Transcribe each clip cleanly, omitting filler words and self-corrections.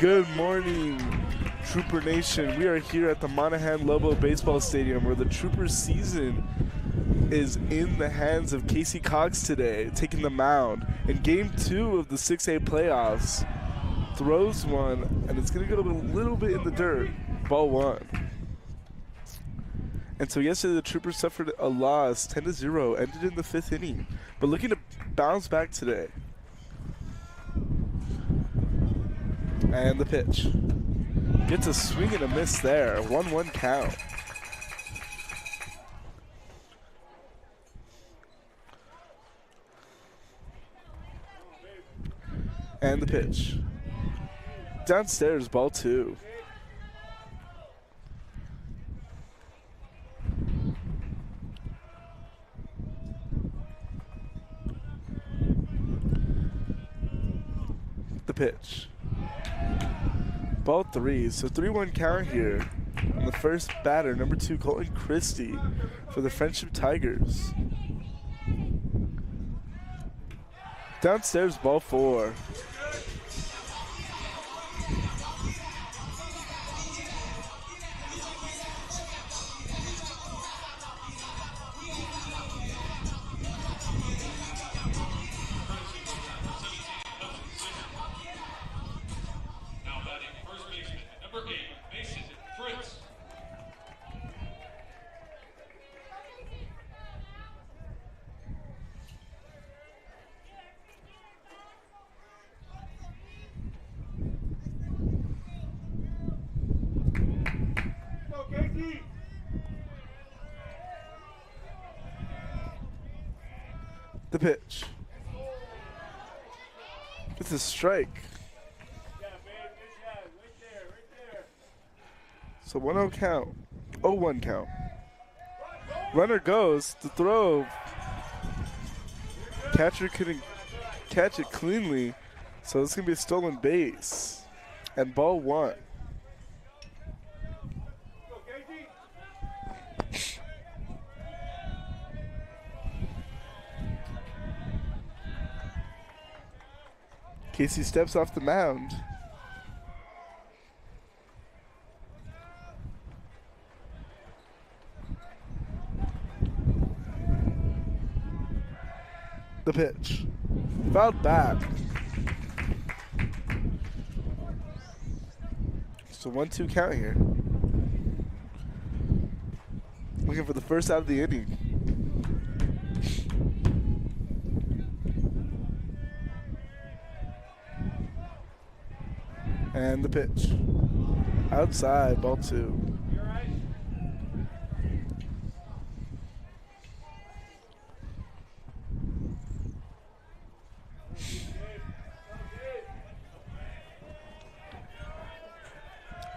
Good morning, Trooper Nation. We are here at the Monaghan Lobo Baseball Stadium where the Trooper season is in the hands of Casey Cox today, taking the mound. In Game 2 of the 6A playoffs, throws one, and it's going to go a little bit in the dirt. Ball 1. And so yesterday the Troopers suffered a loss, 10-0, ended in the 5th inning. But looking to bounce back today. And the pitch. Gets a swing and a miss there. 1-1 count. And the pitch. Downstairs, ball 2. The pitch. Ball 3. So 3-1 count here. And the first batter, number 2, Colton Christie for the Frenship Tigers. Downstairs, ball 4. The pitch. It's a strike. So 1-0 count. 0-1 count. Runner goes. The throw. Catcher couldn't catch it cleanly. So it's going to be a stolen base. And ball 1. Casey steps off the mound. The pitch. Fouled back. So 1-2 count here. Looking for the first out of the inning. And the pitch. Outside, ball 2.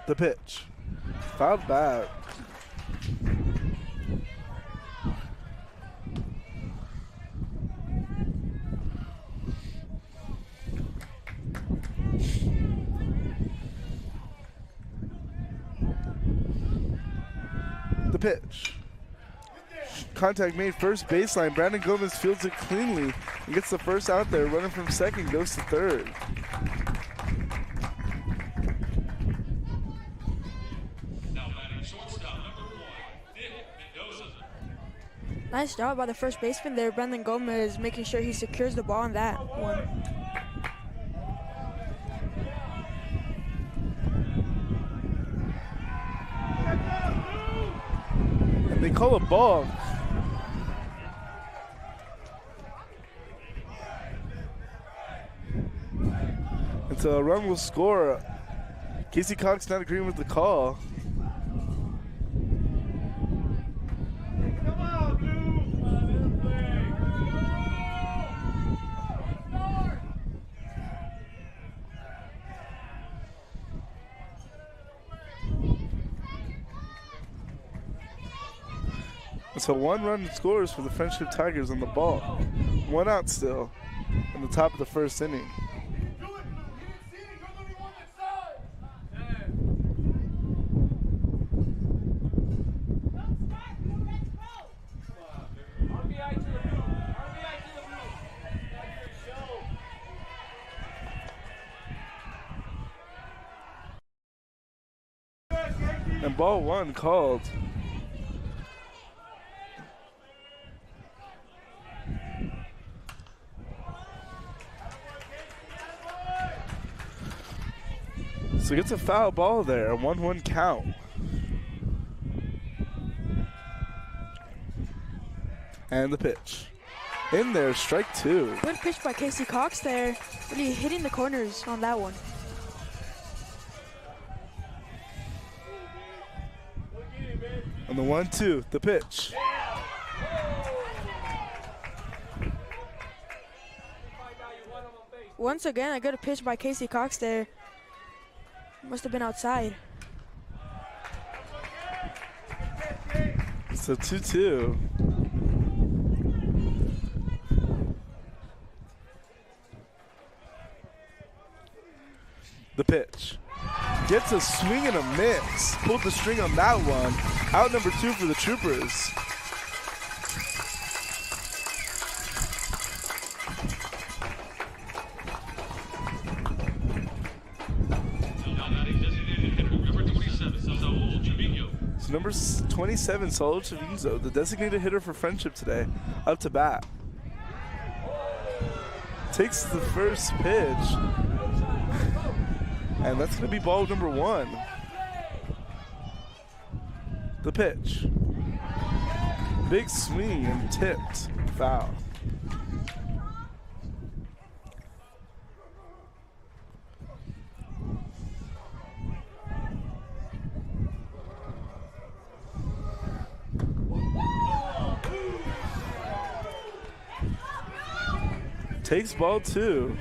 The pitch. Fouled back. The pitch. Contact made first baseline. Brandon Gomez fields it cleanly and gets the first out there. Running from second goes to third. Nice job by the first baseman there, Brandon Gomez, making sure he secures the ball on that one. And they call a ball. And so a run will score. Casey Cox not agreeing with the call. So 1 run scores for the Frenship Tigers on the ball. 1 out still in the top of the first inning. ball one called. So gets a foul ball there, a 1-1 count. And the pitch. In there, strike two. Good pitch by Casey Cox there. Really hitting the corners on that one. On the 1-2, the pitch. Once again, a good pitch by Casey Cox there. Must have been outside. So 2-2. The pitch. Gets a swing and a miss. Pulled the string on that one. Out number 2 for the Troopers. So number 27, Saul Chavinzo, the designated hitter for Frenship today, up to bat. Takes the first pitch. And that's going to be ball number 1. The pitch. Big swing and tipped. Foul. Takes ball 2.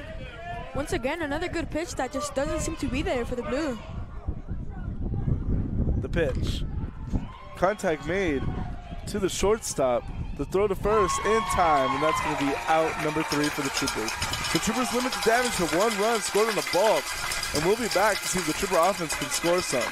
Once again, another good pitch that just doesn't seem to be there for the Blue. The pitch. Contact made to the shortstop. The throw to first in time, and that's going to be out number 3 for the Troopers. The Troopers limit the damage to 1 run scored on a balk, and we'll be back to see if the Trooper offense can score some.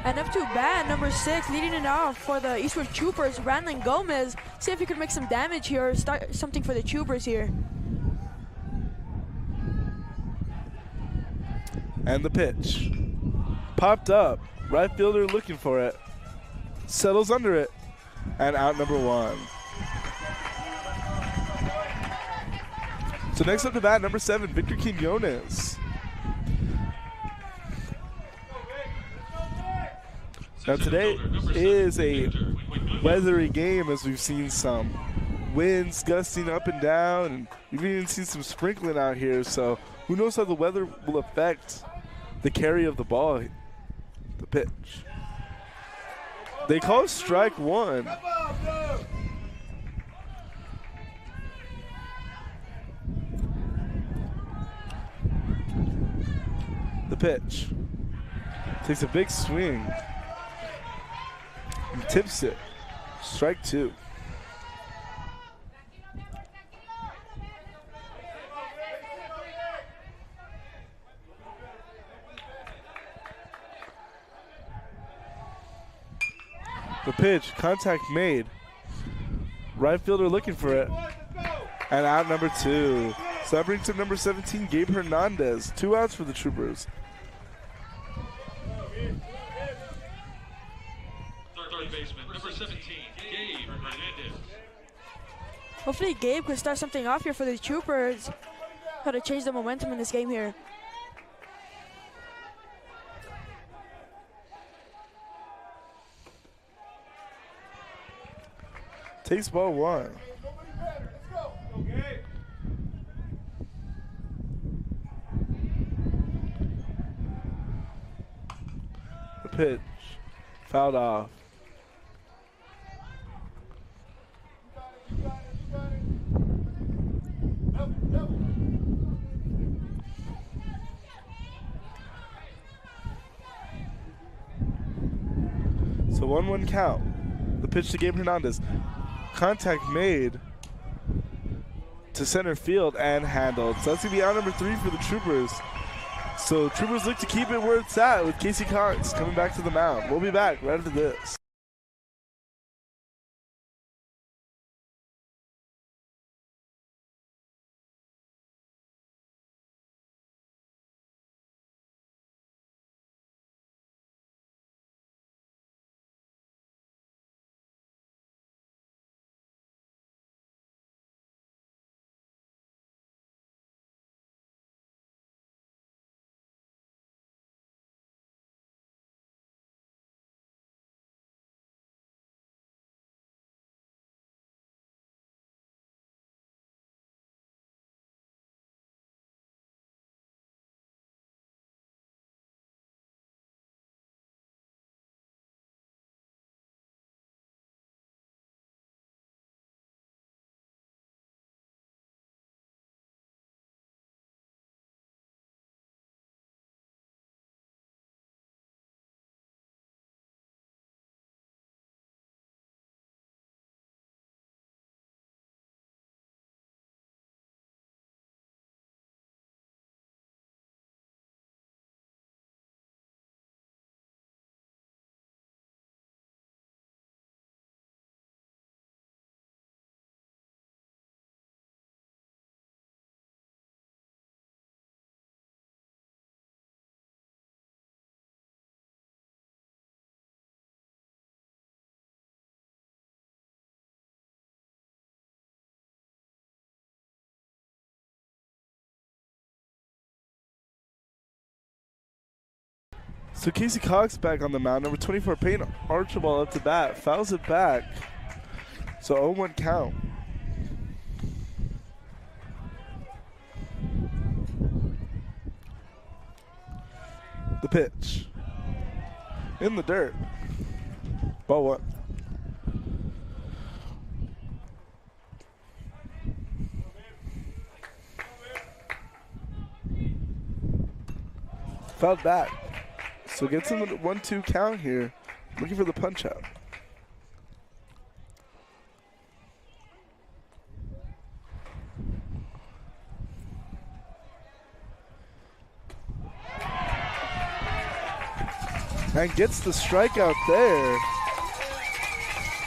And up to bat, number 6, leading it off for the Eastwood Troopers, Brandon Gomez. See if he could make some damage here or start something for the Troopers here. And the pitch. Popped up. Right fielder looking for it. Settles under it. And out number 1. So next up to bat, number 7, Victor Quinones. Now today is a weathery game, as we've seen some winds gusting up and down, and we've even seen some sprinkling out here, so who knows how the weather will affect the carry of the ball. The pitch. They call strike 1. The pitch. Takes a big swing. And tips it. Strike 2. The pitch, contact made. Right fielder looking for it. And out number 2. So that brings up number 17, Gabe Hernandez. 2 outs for the Troopers. Third baseman, number 17, Gabe Hernandez. Hopefully Gabe can start something off here for the Troopers. How to change the momentum in this game here. Takes ball 1. The pitch. Fouled off. So 1-1 count. The pitch to Gabe Hernandez. Contact made to center field and handled. So that's going to be out number 3 for the Troopers. So Troopers look to keep it where it's at with Casey Cox coming back to the mound. We'll be back right after this. So Casey Cox back on the mound. Number 24, Payne Archibald up to bat. Fouls it back. So 0-1 count. The pitch. In the dirt. Ball 1. Fouled back. So gets in the 1-2 count here. Looking for the punch out. And gets the strikeout there.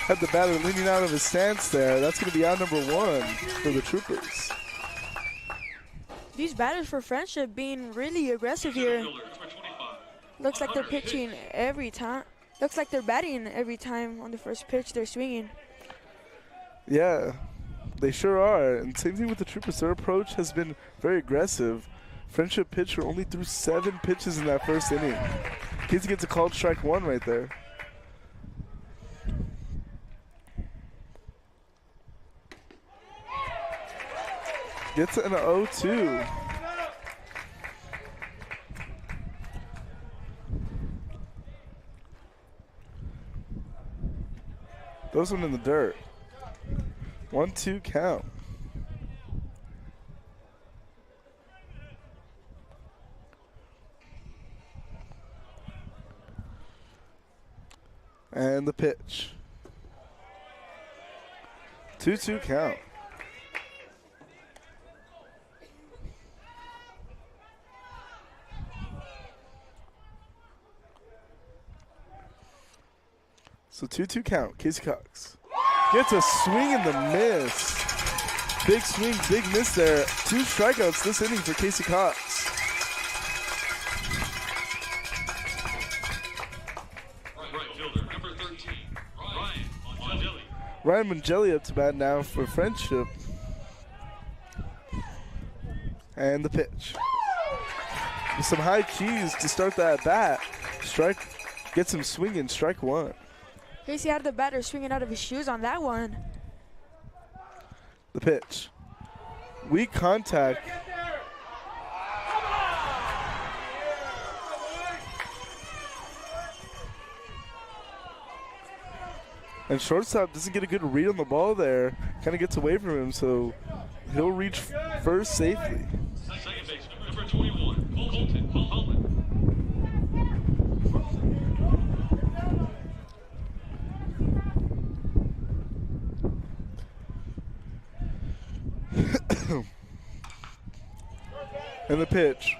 Had the batter leaning out of his stance there. That's going to be out number 1 for the Troopers. These batters for Frenship being really aggressive here. Looks like they're pitching every time. Looks like they're batting every time on the first pitch they're swinging. Yeah, they sure are. And same thing with the Troopers. Their approach has been very aggressive. Frenship pitcher only threw 7 pitches in that first inning. Casey gets a called strike 1 right there. Gets an 0-2. Throws one in the dirt. 1-2 count. And the pitch. 2-2 count. So 2-2 count. Casey Cox gets a swing and the miss. Big swing, big miss there. 2 strikeouts this inning for Casey Cox. Right fielder, number 13, Ryan Mongelli. Ryan Mongelli up to bat now for Frenship. And the pitch. With some high keys to start that bat. Strike, gets him swinging, strike 1. Casey had the batter swinging out of his shoes on that one. The pitch. Weak contact. And shortstop doesn't get a good read on the ball there. Kind of gets away from him, so he'll reach first safely. Second baseman, number 21, Colton Holland. And the pitch.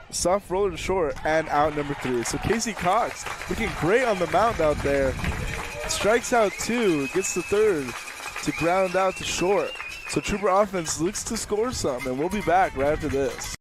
Soft roller to short and out number 3. So Casey Cox looking great on the mound out there. Strikes out 2, gets the third to ground out to short. So Trooper offense looks to score some, and we'll be back right after this.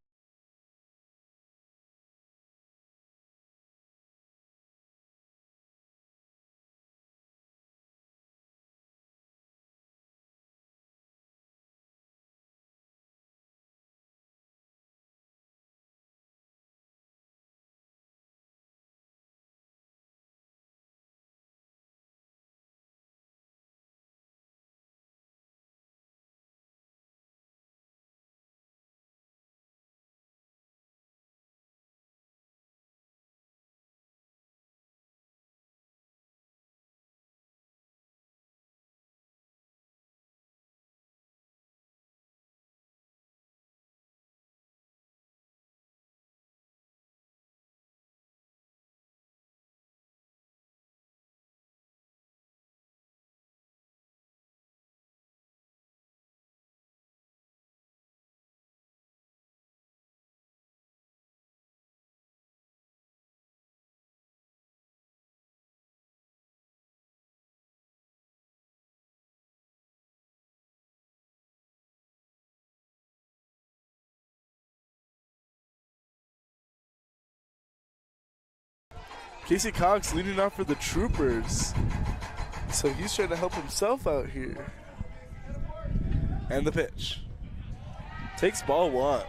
Casey Cox leading off for the Troopers. So he's trying to help himself out here. And the pitch. Takes ball 1.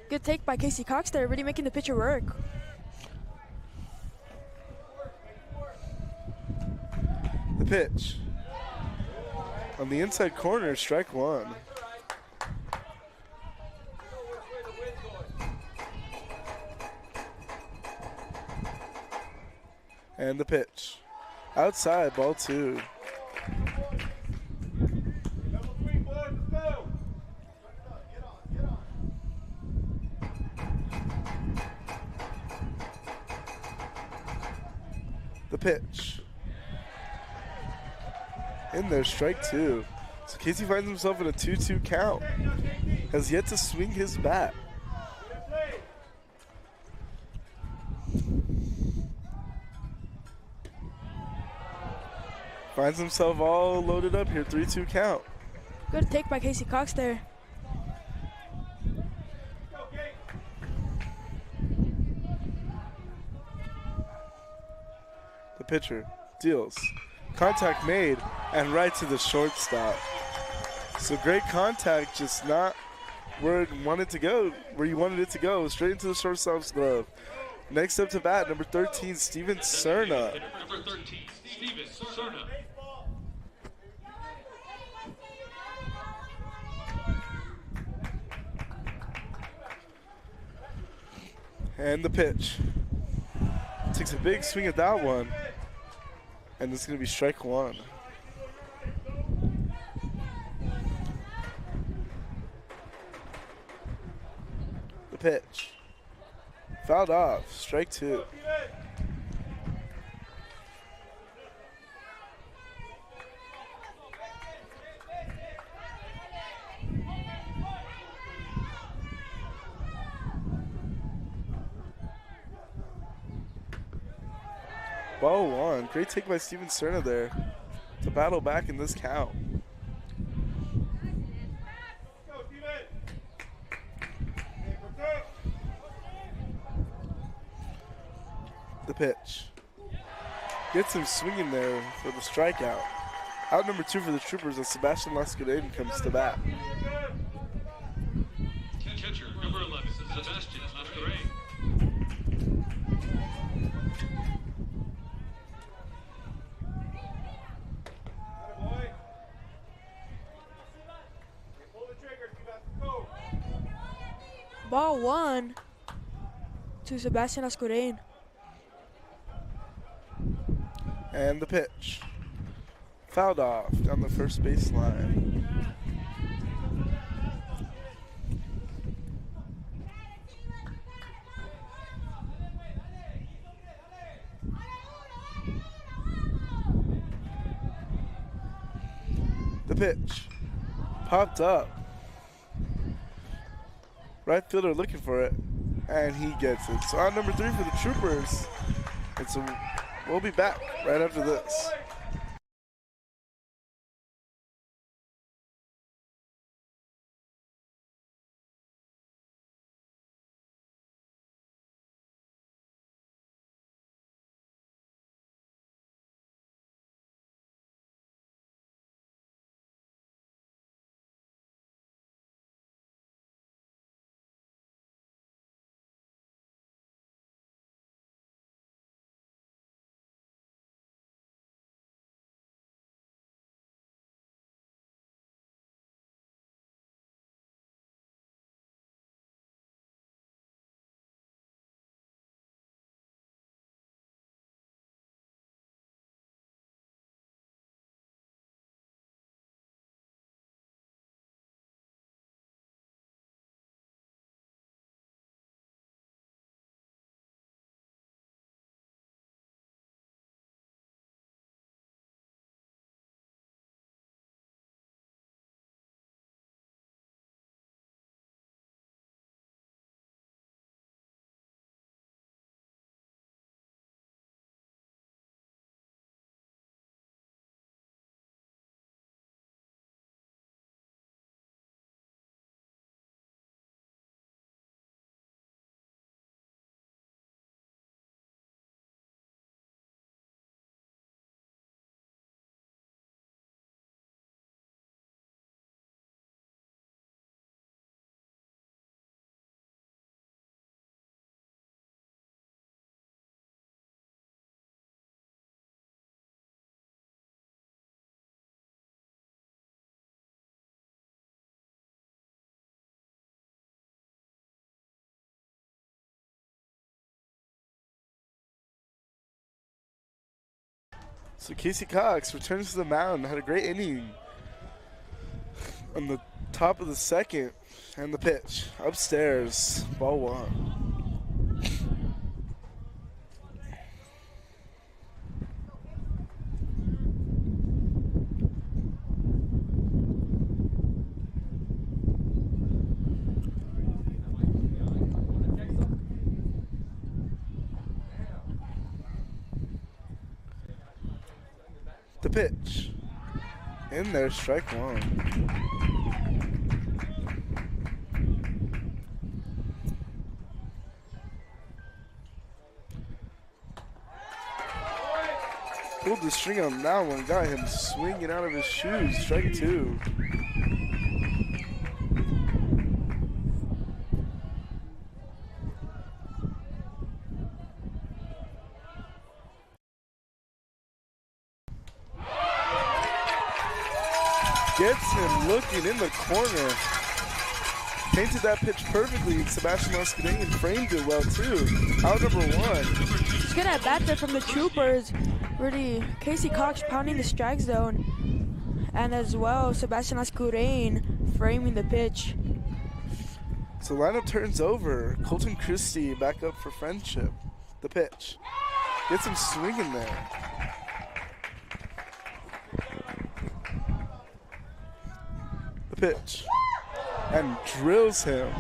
Good take by Casey Cox there, really making the pitcher work. The pitch. On the inside corner, strike 1. And the pitch. Outside, ball 2. The pitch. In there, strike 2. So Casey finds himself in a 2-2 count. Has yet to swing his bat. Finds himself all loaded up here, 3-2 count. Good take by Casey Cox there. The pitcher deals. Contact made and right to the shortstop. So great contact, just not where it wanted to go, where you wanted it to go, straight into the shortstop's glove. Next up to bat, number 13, Steven Cerna. Number 13, Steven Cerna. And the pitch. Takes a big swing at that one. And it's going to be strike 1. The pitch. Fouled off. Strike 2. Ball 1. Great take by Steven Cerna there to battle back in this count. The pitch. Gets him swinging there for the strikeout. Out number 2 for the Troopers as Sebastian Lascudin comes to bat. Catcher, number 11, Sebastian Lascudin. Ball 1 to Sebastian Lascudin. And the pitch. Fouled off down the first baseline. The pitch. Popped up. Right fielder looking for it. And he gets it. So out number 3 for the Troopers. We'll be back right after this. So Casey Cox returns to the mound. Had a great inning on the top of the second. And the pitch. Upstairs. Ball 1. The pitch. In there, strike 1. Pulled the string on that one, got him swinging out of his shoes. Strike 2. Gets him looking in the corner. Painted that pitch perfectly. Sebastian Lascudin framed it well too. Out number 1. It's good at bat there from the Troopers. Really, Casey Cox pounding the strike zone. And as well, Sebastian Lascudin framing the pitch. So lineup turns over. Colton Christie back up for Friendship. The pitch. Gets him swinging there. The pitch. And drills him.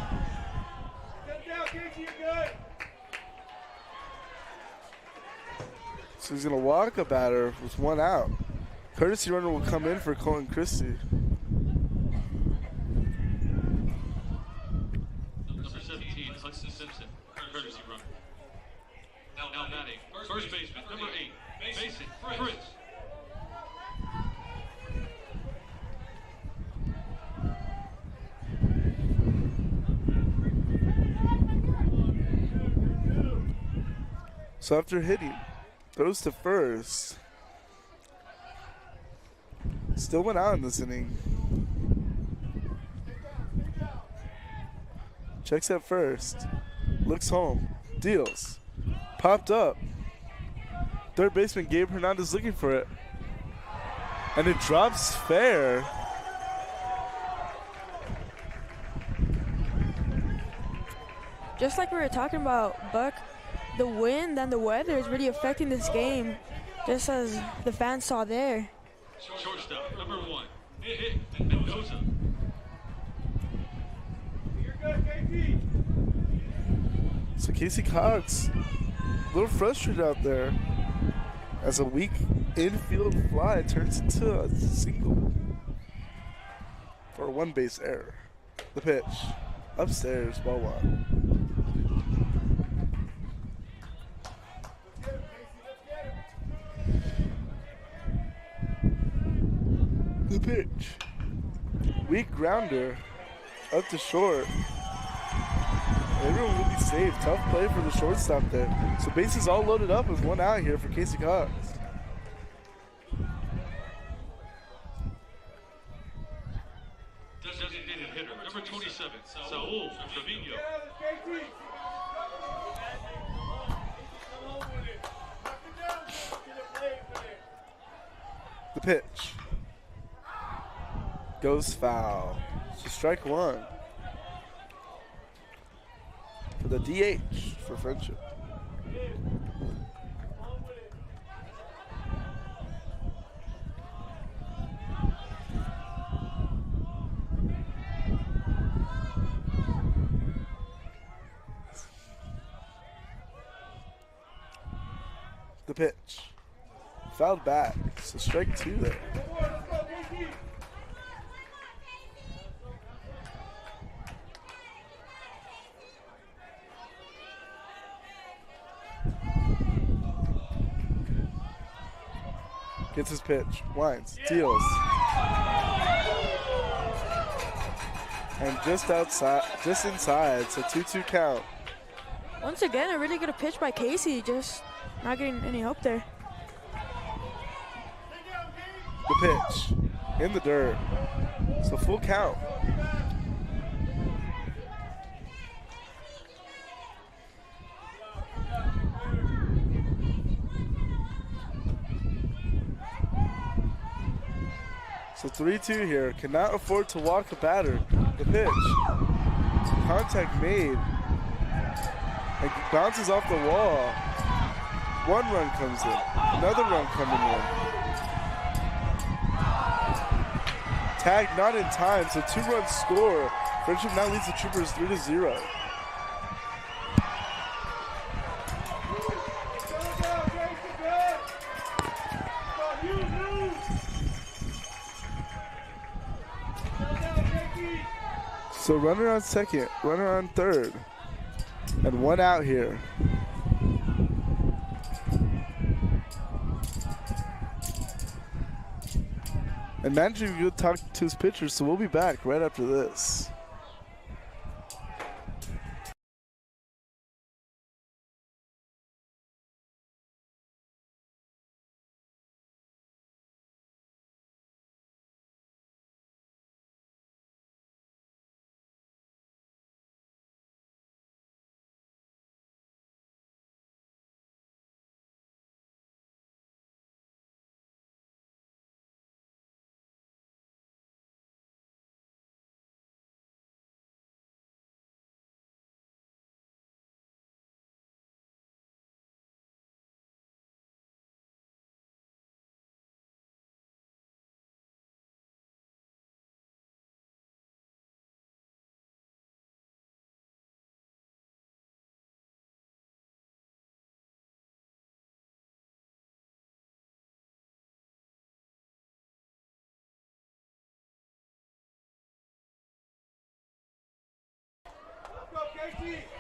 So he's going to walk a batter with one out. Courtesy runner will come in for Colton Christie. Number 17, Hudson Simpson, courtesy runner. Now batting, first baseman, number 8, Mason Fritz. So after hitting, throws to first. Still went out in this inning. Checks at first. Looks home. Deals. Popped up. Third baseman Gabe Hernandez looking for it. And it drops fair. Just like we were talking about, Buck, the wind and the weather is really affecting this game, just as the fans saw there. Shortstop, number 1, hit Mendoza. So Casey Cox, a little frustrated out there as a weak infield fly turns into a single for a one base error. The pitch, upstairs, ball one. The pitch, weak grounder, up to short. Everyone will be safe. Tough play for the shortstop there. So bases all loaded up with one out here for Casey Cox. Designated hitter, number 27, Saul Trevino. The pitch goes foul. So strike one for the DH for Friendship. The pitch fouled back, so strike two there. Gets his pitch, winds, deals. And just outside, just inside, so 2-2 count. Once again, a really good pitch by Casey, just not getting any hope there. The pitch, in the dirt, so full count. So 3-2 here, cannot afford to walk a batter. The pitch, contact made, and bounces off the wall. One run comes in, another run coming in. Tag not in time, so 2-run score. Friendship now leads the Troopers 3-0. So runner on second, runner on third, and one out here. And manager will talk to his pitchers, so we'll be back right after this.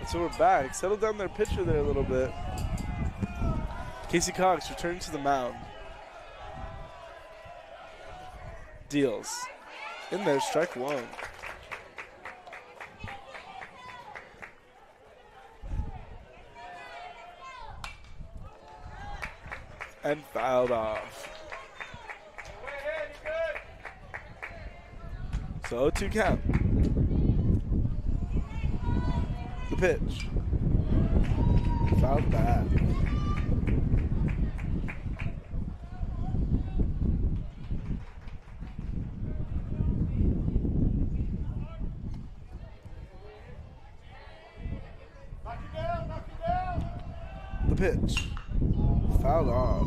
So we're back. Settle down their pitcher there a little bit. Casey Cox returning to the mound. Deals. In there, strike one. And fouled off. So 0-2 count. The pitch. Fouled back. The pitch. Fouled off.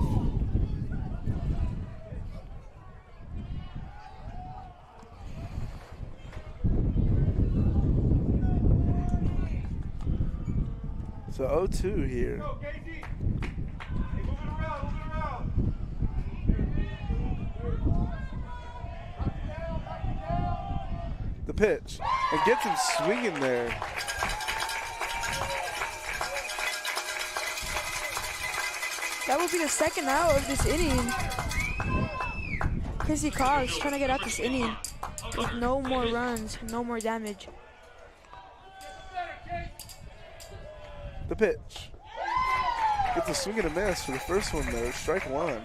So 0-2 here. The pitch. And gets him swinging there. That will be the second out of this inning. Casey Cox trying to get out this inning with no more runs, no more damage. The pitch. Gets a swing and a miss for the first one there. Strike one.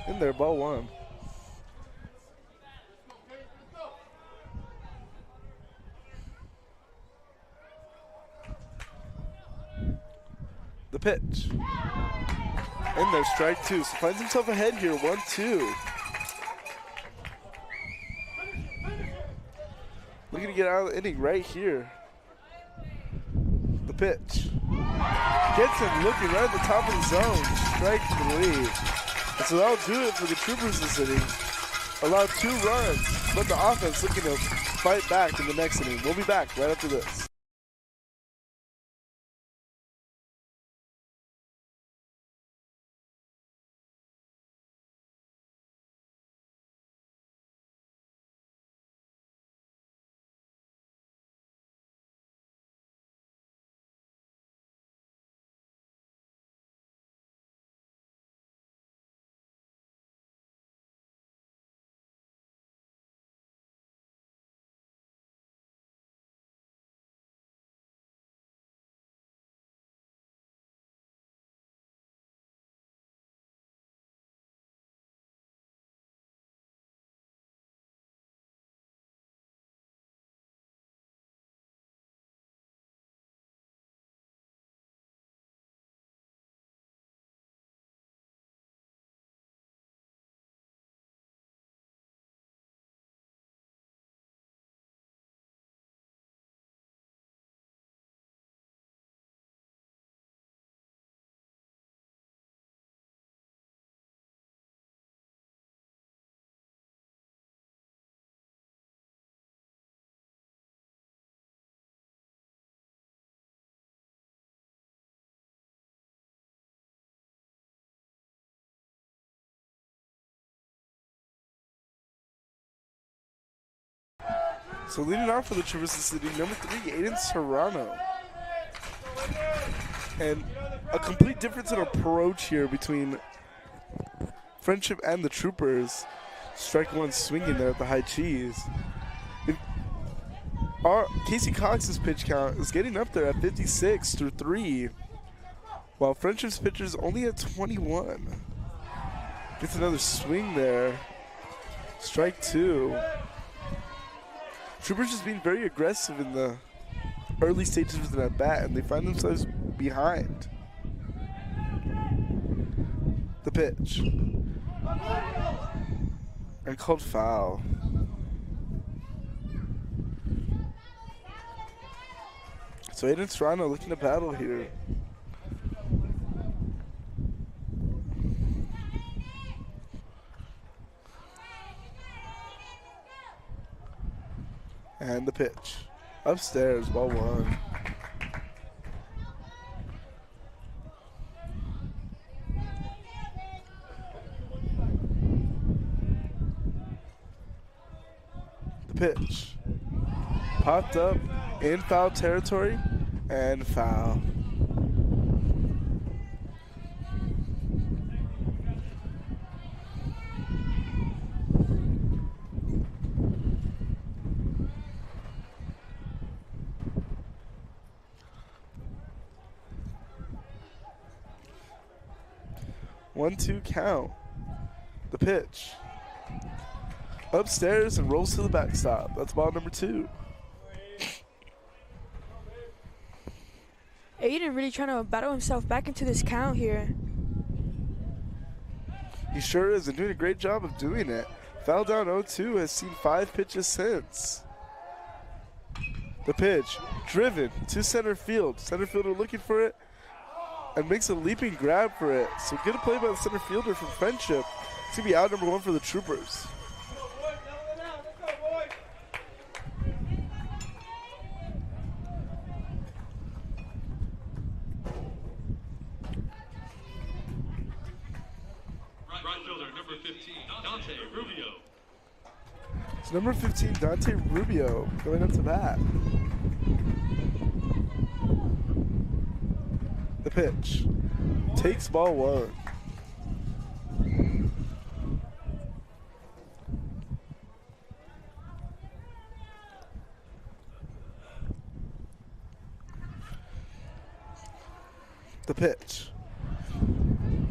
In there, ball one. The pitch. In there, strike two. So finds himself ahead here, 1-2. Looking to get out of the inning right here. The pitch. Gets him looking right at the top of the zone. Strike three. And so that'll do it for the Troopers this inning. Allowed 2 runs, but the offense looking to fight back in the next inning. We'll be back right after this. So leading off for the Troopers this inning, number 3, Aiden Serrano. And a complete difference in approach here between Frenship and the Troopers. Strike one swinging there at the high cheese. Casey Cox's pitch count is getting up there at 56 through 3, while Frenship's pitcher is only at 21. Gets another swing there. Strike two. Troopers just being very aggressive in the early stages of that bat, and they find themselves behind. The pitch. And called foul. So Aiden Serrano looking to battle here. And the pitch. Upstairs, ball one. Popped up in foul territory and foul. One-two count. The pitch. Upstairs and rolls to the backstop. That's ball number 2. Aiden really trying to battle himself back into this count here. He sure is, and doing a great job of doing it. Foul down 0-2, has seen 5 pitches since. The pitch, driven to center field. Center fielder looking for it and makes a leaping grab for it. So good play by the center fielder from Frenship. It's going to be out number 1 for the Troopers. Right fielder, number 15, Dante Rubio. It's number 15, Dante Rubio, going up to bat. The pitch. Takes ball 1. The pitch.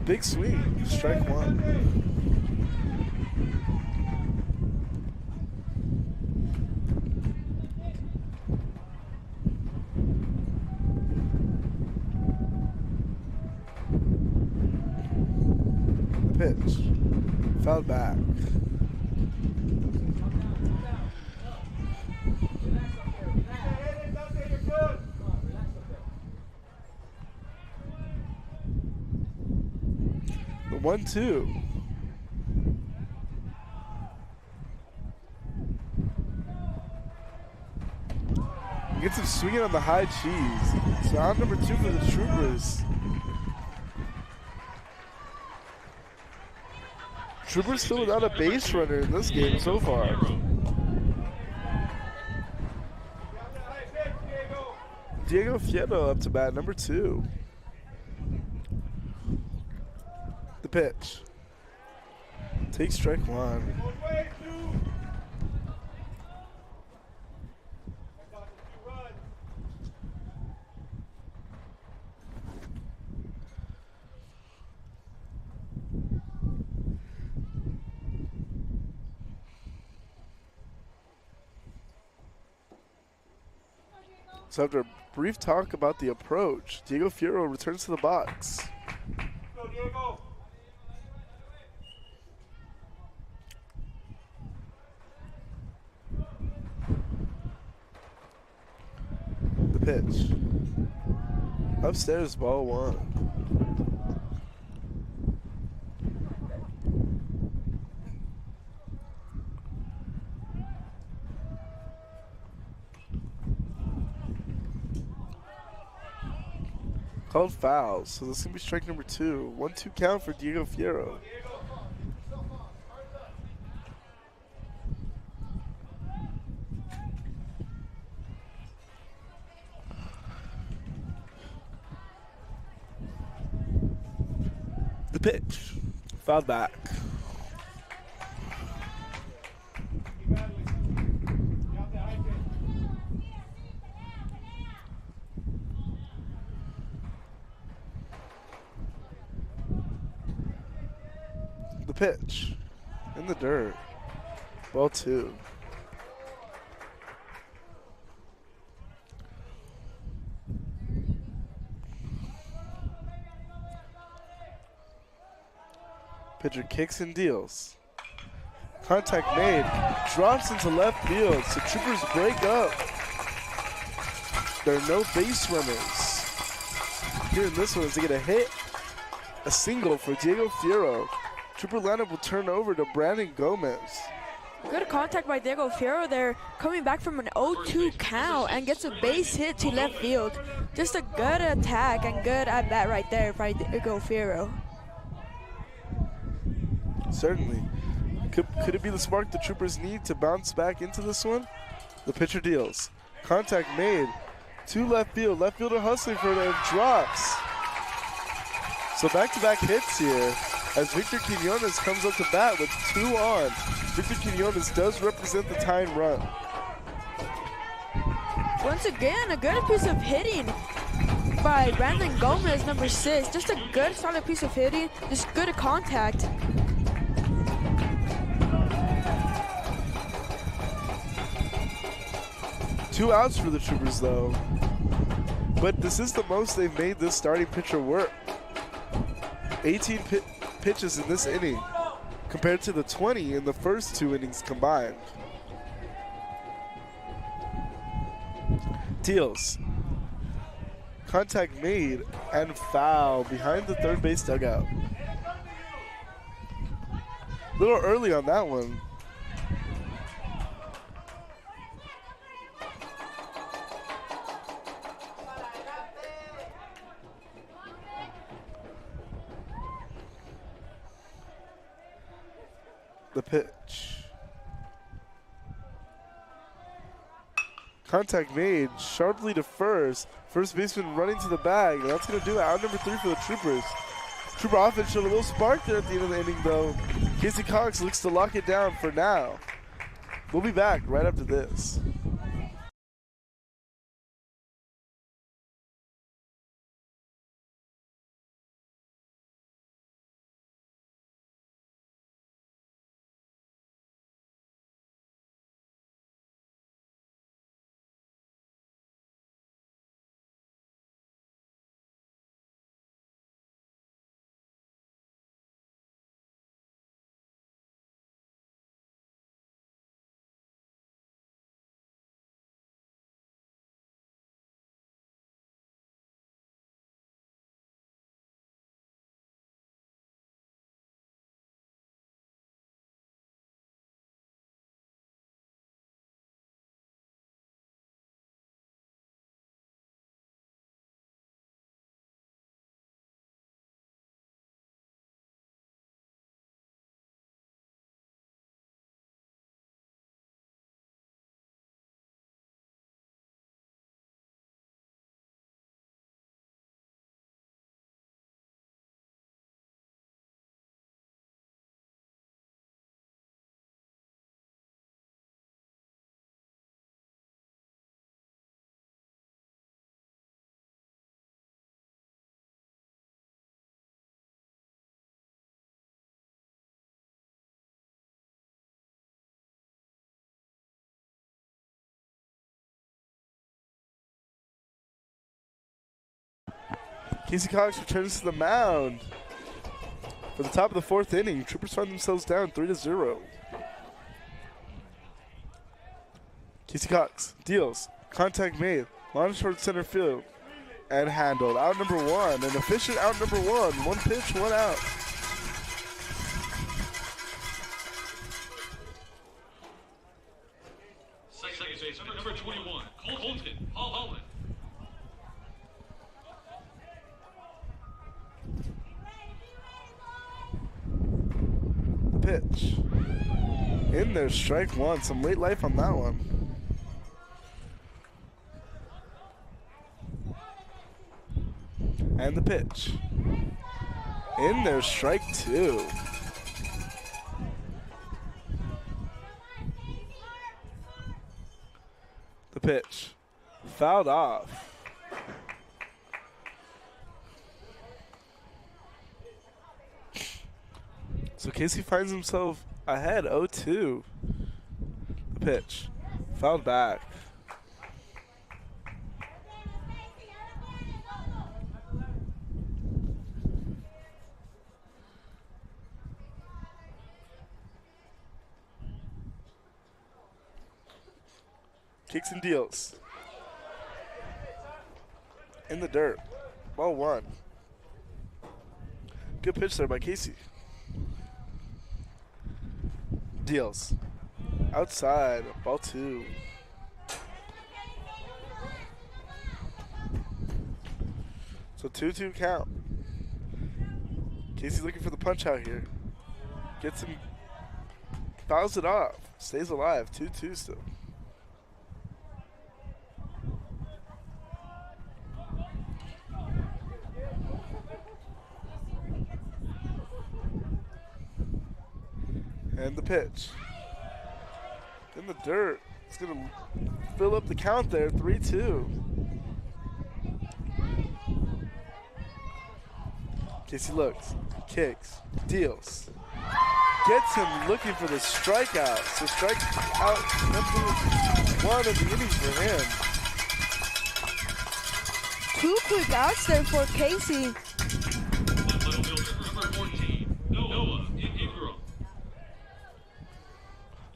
Big swing, strike 1. Pitch. Fouled back. The 1-2. Gets him swinging on the high cheese. So out number 2 for the Troopers. Troopers still without a base runner in this game so far. Diego Fierro up to bat, number 2. The pitch. Takes strike 1. So after a brief talk about the approach, Diego Fierro returns to the box. Go, Diego. The pitch. Upstairs, ball 1. Called fouls, so this is going to be strike number 2. 1-2 count for Diego Fierro. The pitch. Fouled back. The pitch. In the dirt. Ball 2. Pitcher kicks and deals. Contact made. Drops into left field. So Troopers break up. There are no base runners. Here in this one is they get a hit. A single for Diego Fierro. Trooper lineup will turn over to Brandon Gomez. Good contact by Diego Fierro there, coming back from an 0-2 count and gets a base hit to left field. Just a good attack and good at bat right there by Diego Fierro. Certainly. Could it be the spark the Troopers need to bounce back into this one? The pitcher deals. Contact made. To left field. Left fielder hustling for it and drops. So back-to-back hits here as Victor Quinones comes up to bat with 2 on. Victor Quinones does represent the tying run. Once again, a good piece of hitting by Brandon Gomez, number 6. Just a good, solid piece of hitting. Just good contact. Two outs for the Troopers, though. But this is the most they've made this starting pitcher work. 18 pitches in this inning compared to the 20 in the first 2 innings combined. Deals. Contact made and foul behind the third base dugout. A little early on that one. The pitch. Contact made, sharply to first. First baseman running to the bag. And that's going to do it. Out number 3 for the Troopers. Trooper offense showed a little spark there at the end of the inning, though. Casey Cox looks to lock it down for now. We'll be back right after this. Casey Cox returns to the mound for the top of the 4th inning. Troopers find themselves down 3-0. Casey Cox deals. Contact made. Launch towards center field. And handled. Out number 1. An efficient out number 1. 1 pitch, 1 out. Second base, number 21, Colton Holland. Pitch. In there, strike 1. Some late life on that one. And the pitch. In there, strike 2. The pitch. Fouled off. So Casey finds himself ahead 0-2. The pitch. Fouled back. Kicks and deals. In the dirt. Ball 1. Good pitch there by Casey. Deals. Outside. Ball 2. So 2-2 count. Casey looking for the punch out here. Gets him. Fouls it off. Stays alive. 2-2 still. And the pitch. In the dirt. It's going to fill up the count there, 3-2. Casey looks, kicks, deals. Gets him looking for the strikeout. So strikeout number 1 of the inning for him. 2 quick outs there for Casey. Little fielder, number 14, Noah Ingram.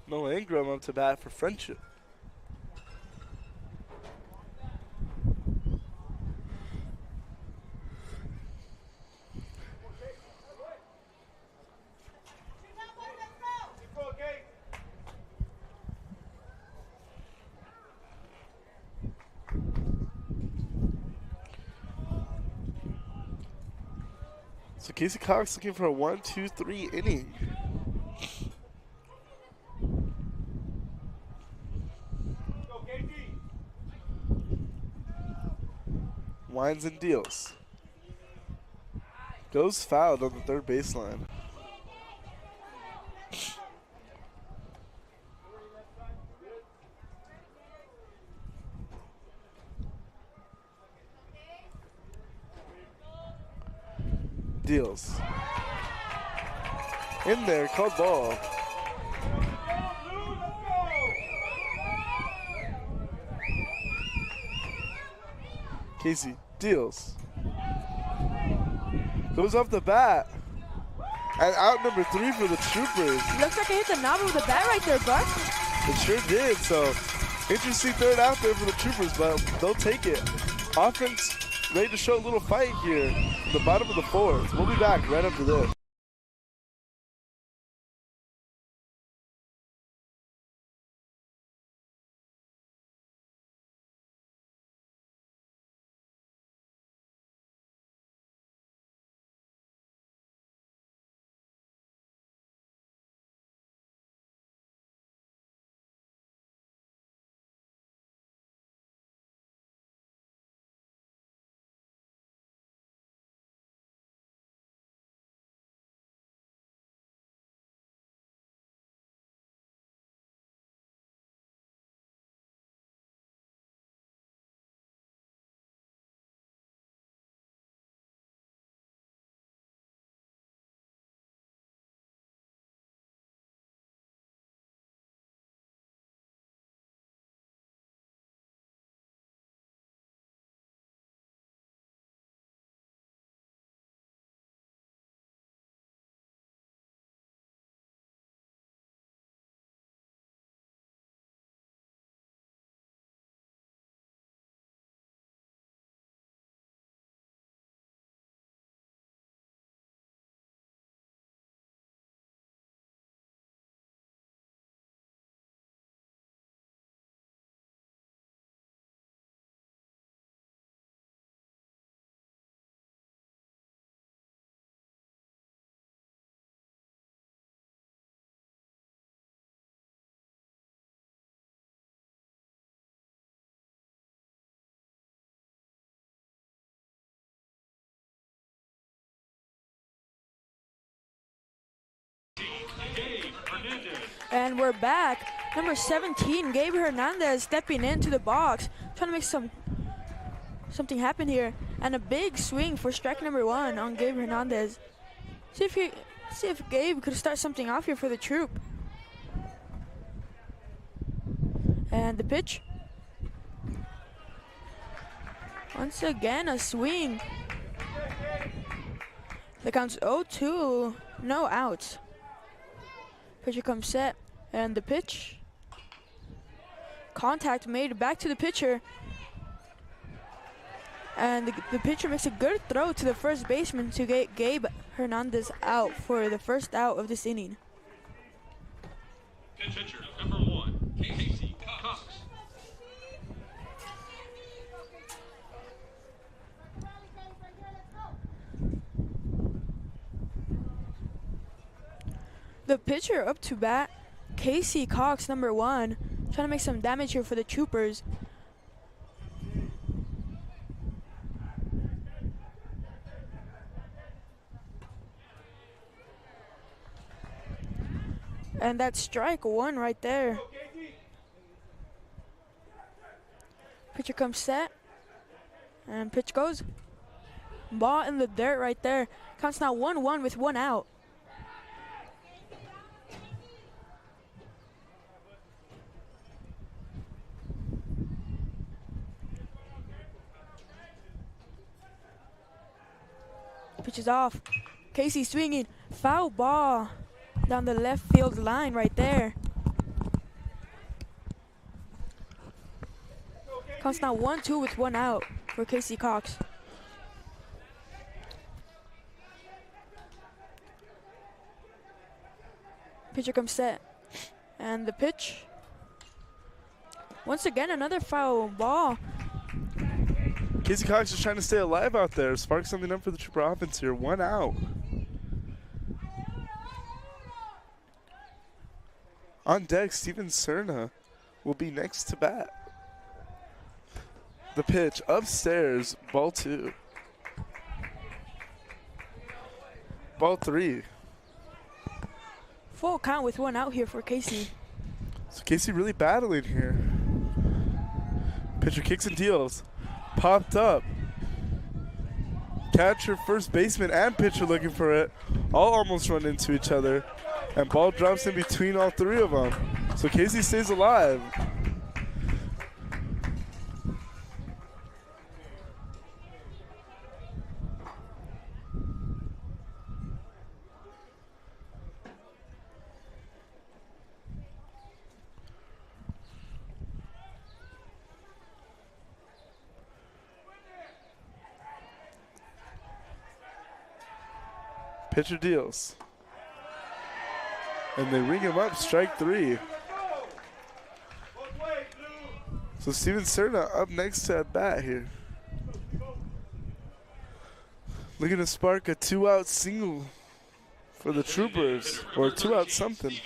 Noah Ingram up to bat for Frenship. So Casey Cox looking for a 1-2-3 inning. Winds and deals. Goes fouled on the third baseline. Deals. In there, called ball. Casey deals. Goes off the bat. And out number 3 for the Troopers. Looks like I hit the knob of the bat right there, Buck. It sure did. So interesting third out there for the Troopers, but they'll take it. Offense ready to show a little fight here in the bottom of the 4th. We'll be back right after this. And we're back. Number 17, Gabe Hernandez stepping into the box, trying to make something happen here. And a big swing for strike number 1 on Gabe Hernandez. See if Gabe could start something off here for the Troop. And the pitch. Once again, a swing. The count's 0-2, no outs. Pitcher comes set, and the pitch. Contact made back to the pitcher. And the pitcher makes a good throw to the first baseman to get Gabe Hernandez out for the first out of this inning. Pitcher number 1, Casey Cox. The pitcher up to bat, Casey Cox, number 1, trying to make some damage here for the Troopers. And that's strike one right there. Pitcher comes set. And pitch goes. Ball in the dirt right there. Counts now 1-1 with 1 out. Pitch is off. Casey swinging. Foul ball down the left field line right there. Counts now 1-2 with 1 out for Casey Cox. Pitcher comes set. And the pitch. Once again, another foul ball. Casey Cox is trying to stay alive out there. Spark something up for the Trooper offense here. 1 out. On deck, Steven Cerna will be next to bat. The pitch upstairs, ball 2. Ball 3. Full count with 1 out here for Casey. So Casey really battling here. Pitcher kicks and deals. Popped up. Catcher, first baseman, and pitcher looking for it. All almost run into each other. And ball drops in between all 3 of them. So Casey stays alive. Pitcher deals. And they ring him up, strike 3. So Steven Cerna up next to at bat here. Looking to spark a 2-out single for the Troopers, or 2-out something.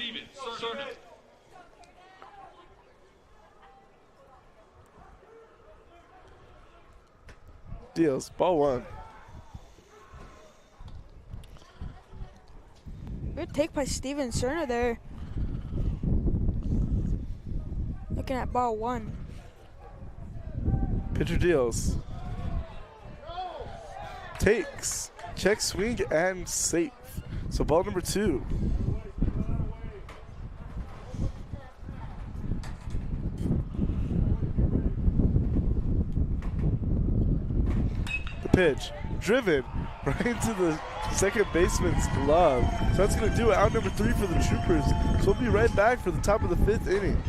Deals, ball 1. Good take by Steven Cerna there. Looking at ball 1. Pitcher deals. Takes. Check swing and safe. So ball number 2. The pitch. Driven right into the second baseman's glove. So that's going to do it. Out number 3 for the Troopers. So we'll be right back for the top of the 5th inning.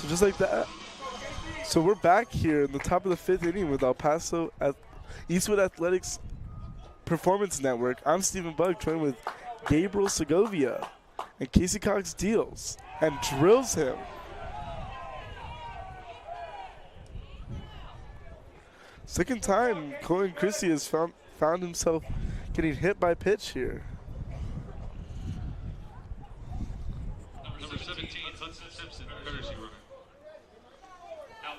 So just like that. So we're back here in the top of the 5th inning with El Paso at Eastwood Athletics Performance Network. I'm Stephen Bugg, joined with Gabriel Segovia. And Casey Cox deals and drills him. Second time Colin Christie has found himself getting hit by pitch here. Number 17, Hudson Simpson, courtesy runner.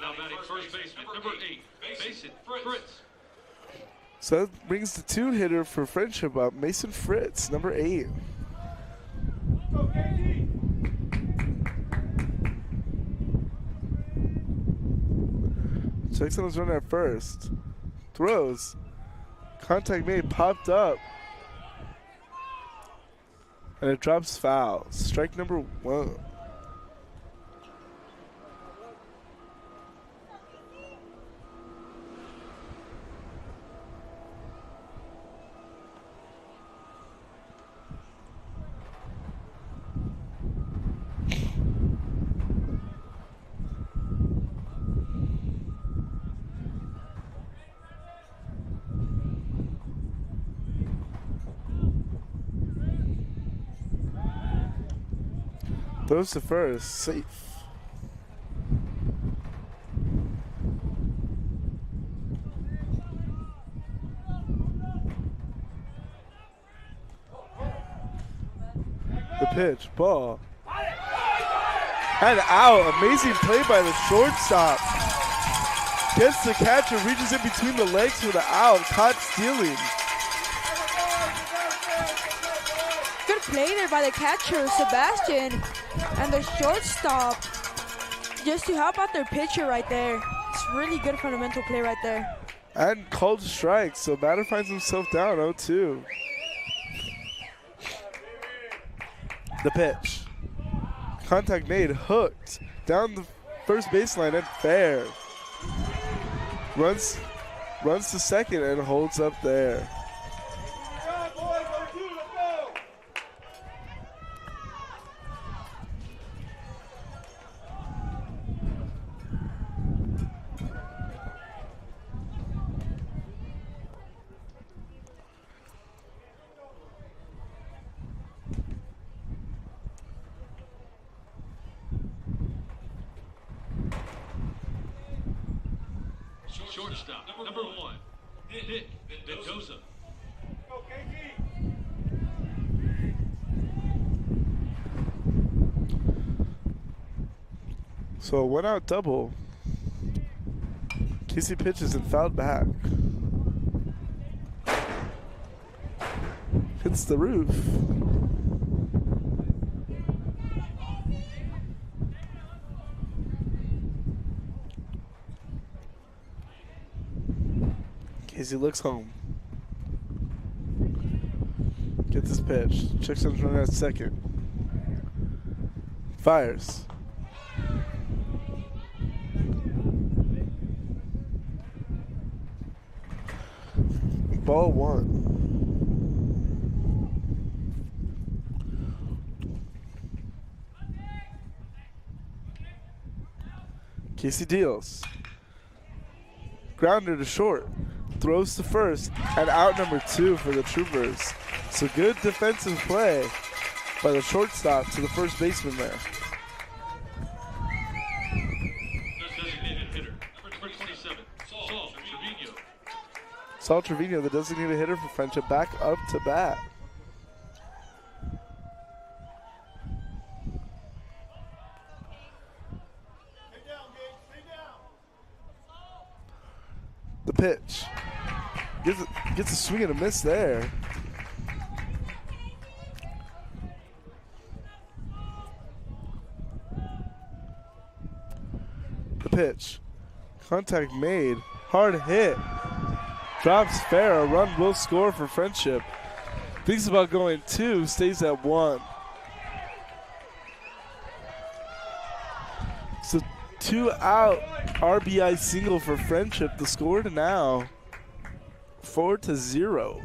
Now batting first baseman, number 8, Mason Fritz. So that brings the 2-hitter for Frenship up, Mason Fritz, number 8. Checks on his runner at first. Throws. Contact made, popped up. And it drops foul. Strike number 1. Throws to first, safe. The pitch, ball. And out, amazing play by the shortstop. Gets the catcher, reaches in between the legs for the out, caught stealing. Good play there by the catcher, Sebastian, and the shortstop, just to help out their pitcher right there. It's really good fundamental play right there. And called strike, so batter finds himself down 0-2. The pitch. Contact made, hooked, down the first baseline and fair. Runs to second and holds up there. Shortstop, number 1, Nick Mendoza. So a 1-out double. Casey pitches and fouled back. Hits the roof. Casey looks home. Gets his pitch. Checks on his runner at second. Fires. Ball 1. Casey deals. Grounder to short. Throws to first, and out number 2 for the Troopers. So good defensive play by the shortstop to the first baseman there. Designated hitter, number 27, Saul Trevino. Saul Trevino, the designated hitter for Frenship, back up to bat. The pitch. Gets a swing and a miss there. The pitch. Contact made. Hard hit. Drops fair. A run will score for Frenship. Thinks about going 2. Stays at 1. So 2-out RBI single for Frenship. The score to now 4-0.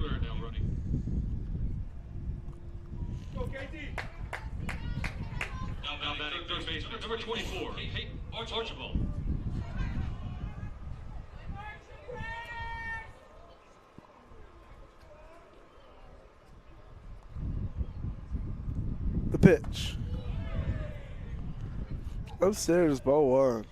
fielder now running. Go, KT. Now batting third baseman, number 24, Archibald. The pitch. Upstairs, ball one.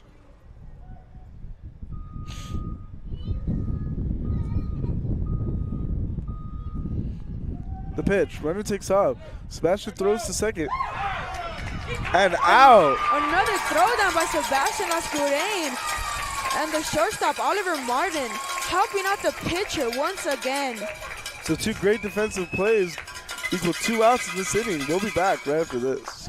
The pitch. Runner takes off. Sebastian throws to second. And out. Another throwdown by Sebastian Lascurain. And the shortstop, Oliver Martin, helping out the pitcher once again. So two great defensive plays equal 2 outs in this inning. We'll be back right after this.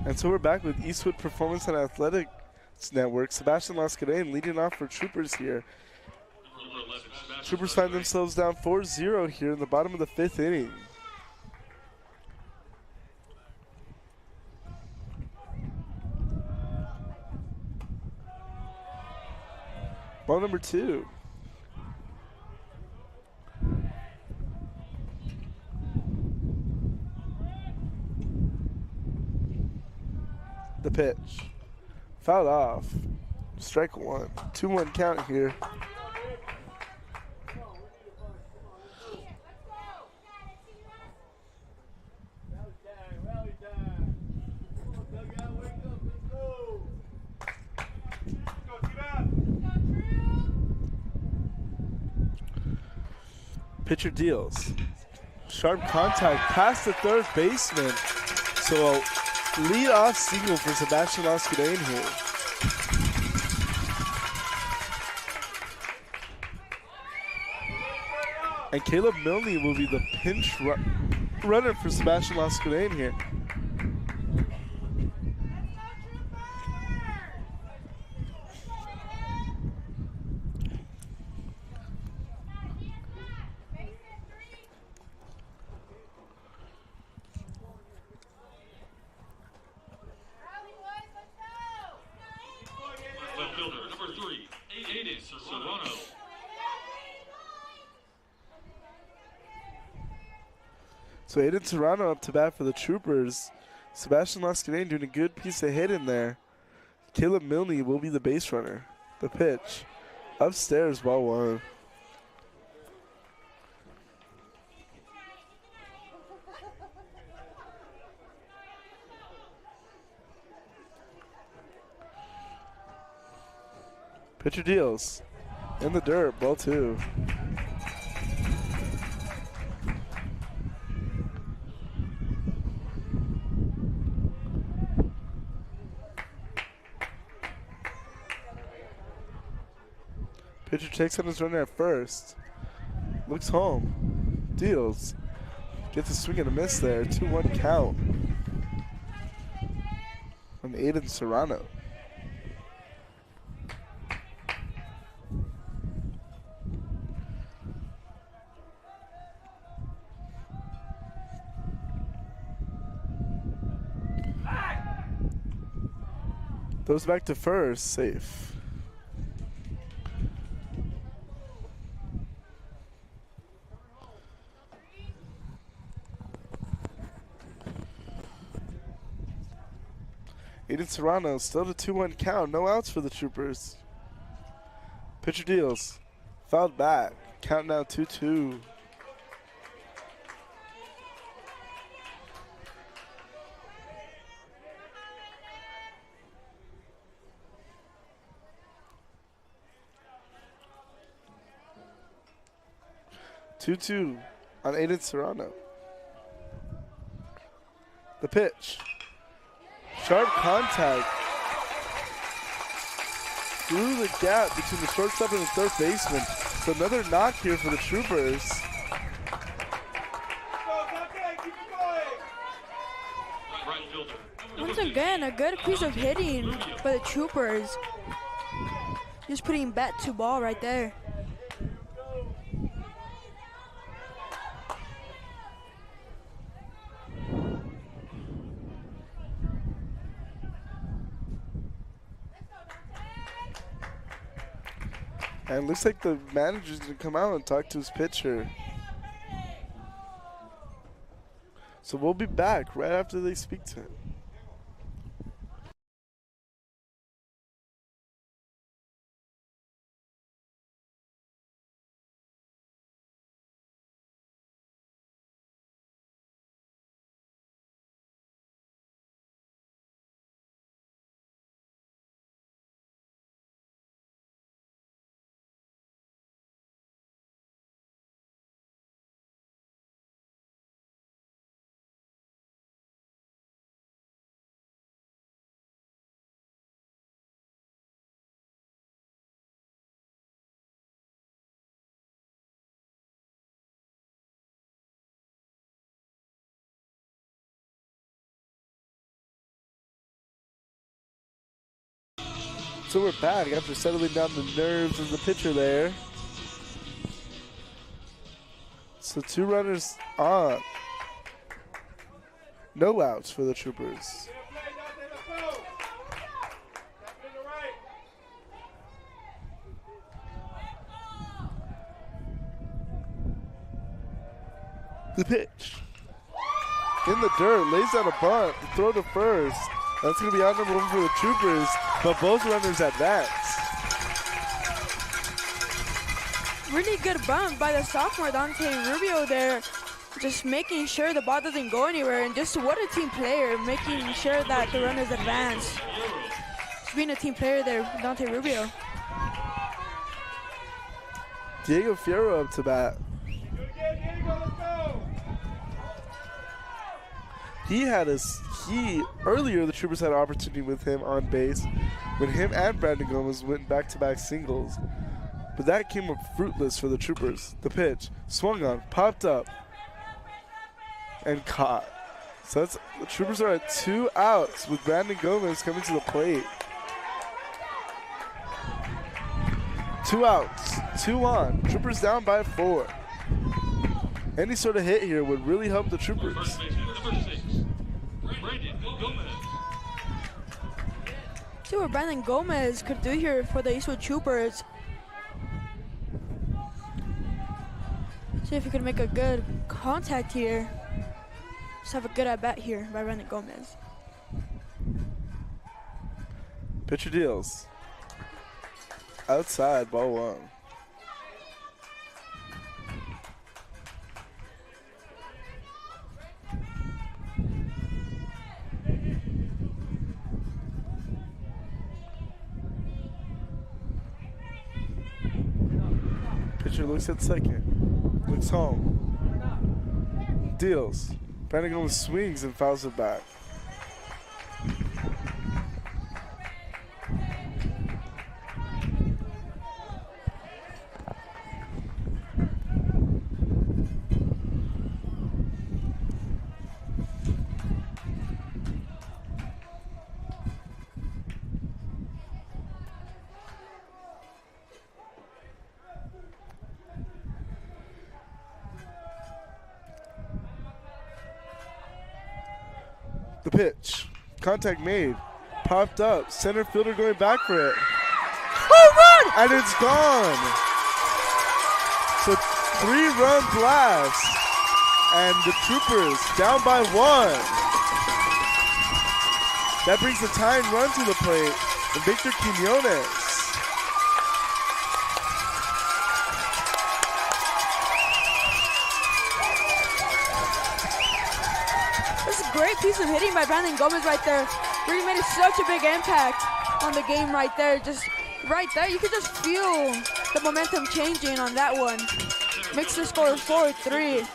And so we're back with Eastwood Performance and Athletics Network. Sebastian Lascurain leading off for Troopers here. Troopers find themselves down 4-0 here in the bottom of the 5th inning. Ball number 2. The pitch. Fouled off. Strike one. 2-1 count here. Pitcher deals. Sharp contact past the third baseman. So a lead-off single for Sebastian Lascurain here. And Caleb Milne will be the pinch runner for Sebastian Lascurain here. So Aiden Serrano up to bat for the Troopers. Sebastian Lascurain doing a good piece of hitting there. Caleb Milne will be the base runner. The pitch. Upstairs, ball one. Pitcher deals. In the dirt, ball two. Pitcher takes on his runner at first. Looks home. Deals. Gets a swing and a miss there. 2-1 count from Aiden Serrano. Throws back to first. Safe. Aiden Serrano still at a 2-1 count. No outs for the Troopers. Pitcher deals. Fouled back. Count now 2-2. On Aiden Serrano. The pitch. Sharp contact through the gap between the shortstop and the third baseman. So another knock here for the Troopers. Once again, a good piece of hitting for the Troopers. Just putting bat to ball right there. And looks like the manager's going to come out and talk to his pitcher. So we'll be back right after they speak to him. So we're back after settling down the nerves of the pitcher there. So 2 runners on. No outs for the Troopers. The pitch. In the dirt, lays down a bunt, the throw to first. That's going to be out number 1 for the Troopers, but both runners advance. Really good bunt by the sophomore Dante Rubio there. Just making sure the ball doesn't go anywhere, and just what a team player, making sure that the runners advance. Just being a team player there, Dante Rubio. Diego Fierro up to bat. Earlier the Troopers had an opportunity with him on base when him and Brandon Gomez went back-to-back singles. But that came up fruitless for the Troopers. The pitch, swung on, popped up, and caught. So the Troopers are at 2 outs with Brandon Gomez coming to the plate. 2 outs, 2 on. Troopers down by 4. Any sort of hit here would really help the Troopers. See what Brandon Gomez could do here for the Eastwood Troopers. See if he can make a good contact here. Just have a good at bat here by Brandon Gomez. Pitcher deals. Outside, ball 1. Pitcher looks at second. Looks home. Deals. Brandon Gomez swings and fouls it back. The pitch. Contact made. popped up. Center fielder going back for it. Home run! And it's gone. So 3-run blast. And the Troopers down by 1. That brings the tying run to the plate. And Victor Quiñones. This is a great piece of hitting by Brandon Gomez right there. Really made such a big impact on the game right there. Just right there, you could just feel the momentum changing on that one. Makes the score 4-3.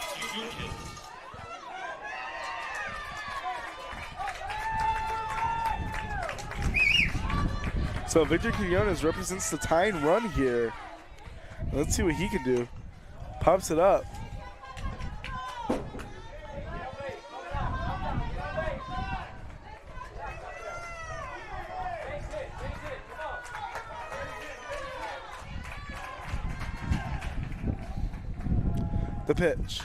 So Victor Quiñones represents the tying run here. Let's see what he can do. Pops it up. The pitch.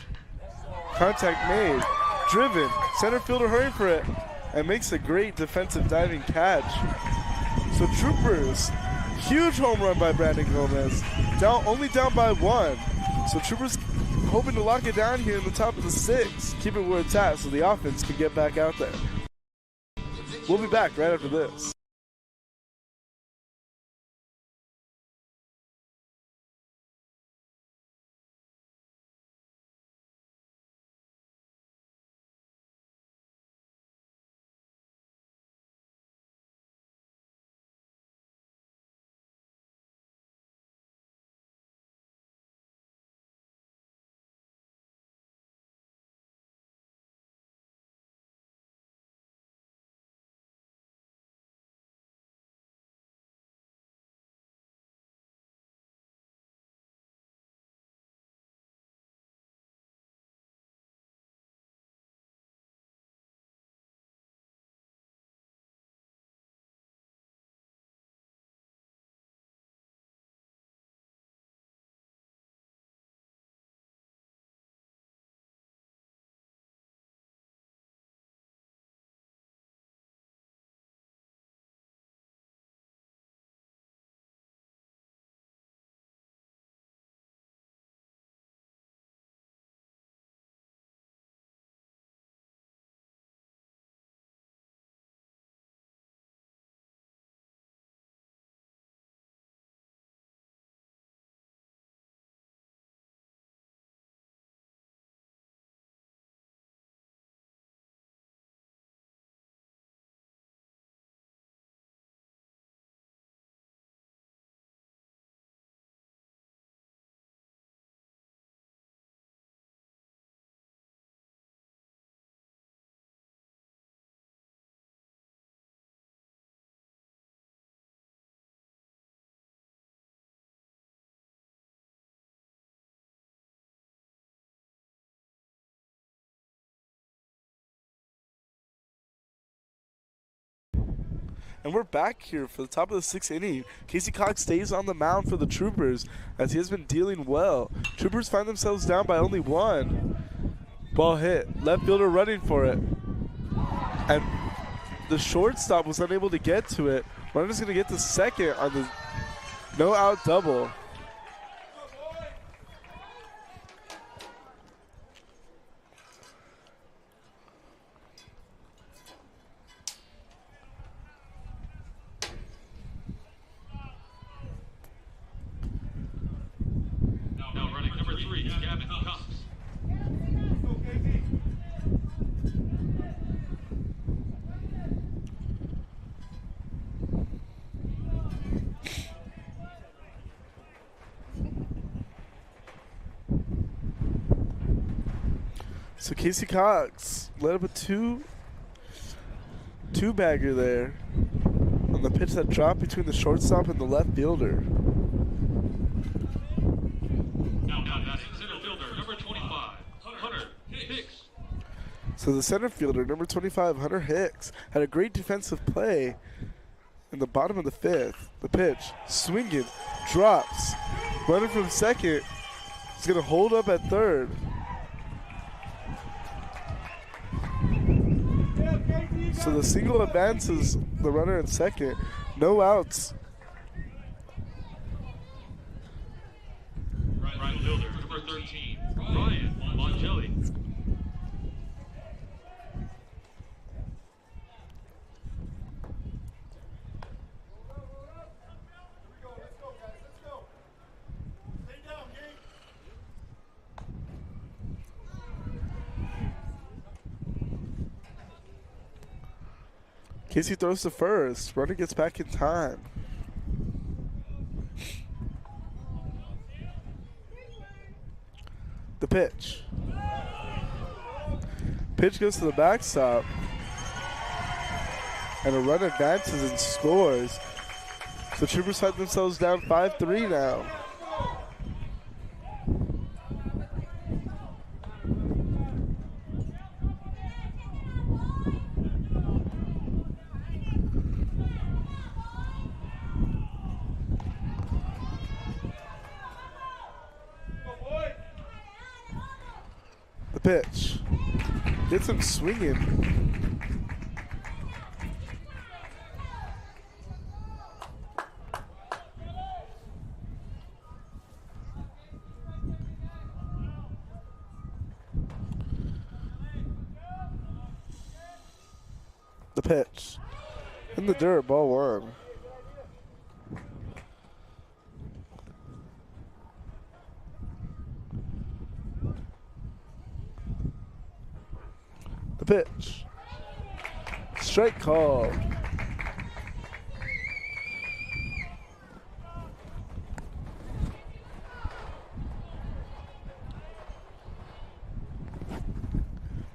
Contact made. Driven. Center fielder hurrying for it. And makes a great defensive diving catch. So Troopers, huge home run by Brandon Gomez. Only down by 1. So Troopers hoping to lock it down here in the top of the 6. Keep it where it's at so the offense can get back out there. We'll be back right after this. And we're back here for the top of the 6th inning. Casey Cox stays on the mound for the Troopers as he has been dealing well. Troopers find themselves down by only 1. Ball hit. Left fielder running for it. And the shortstop was unable to get to it. Runner's going to get to second on the no-out double. So Casey Cox led up a two-bagger there on the pitch that dropped between the shortstop and the left fielder. Now batting center fielder, number 25, Hunter Hicks. So the center fielder, number 25, Hunter Hicks, had a great defensive play in the bottom of the 5th. The pitch, swinging, drops, running from second. He's going to hold up at third. So the single advances the runner in second. No outs. Right fielder, number 13, Ryan Mongelli. Casey throws to first. Runner gets back in time. The pitch. Pitch goes to the backstop. And a run advances and scores. So Troopers find themselves down 5-3 now. The pitch. Gets him swinging. The pitch. In the dirt, ball one. The pitch. Strike call.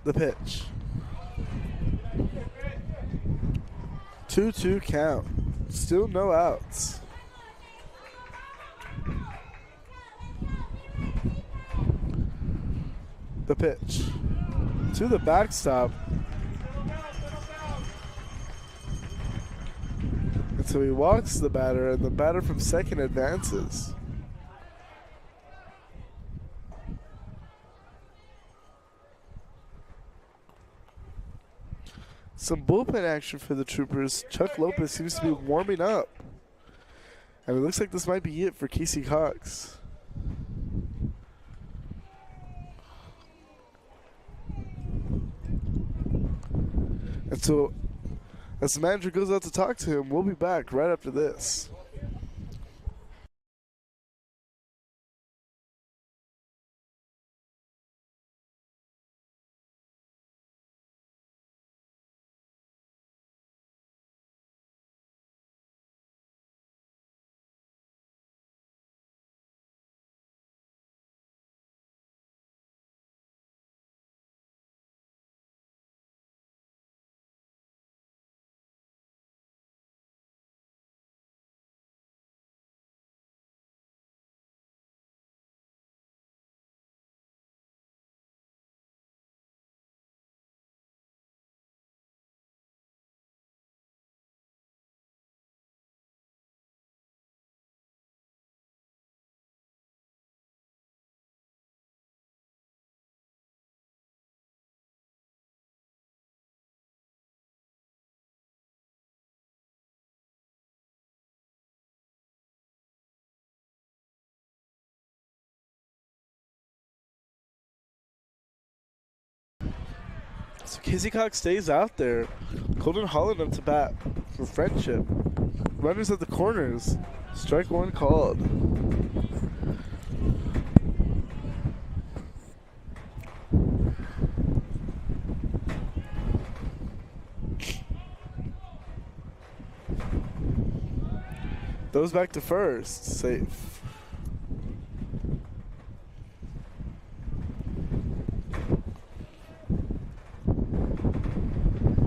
The pitch. 2-2 count. Still no outs. The pitch. To the backstop. And so he walks the batter, and the batter from second advances. Some bullpen action for the Troopers. Chuck Lopez seems to be warming up. And it looks like this might be it for Casey Cox. And so, as the manager goes out to talk to him, we'll be back right after this. So Casey Cox stays out there. Colton Holland up to bat for Frenship. Runners at the corners. Strike one called. Throws back to first. Safe.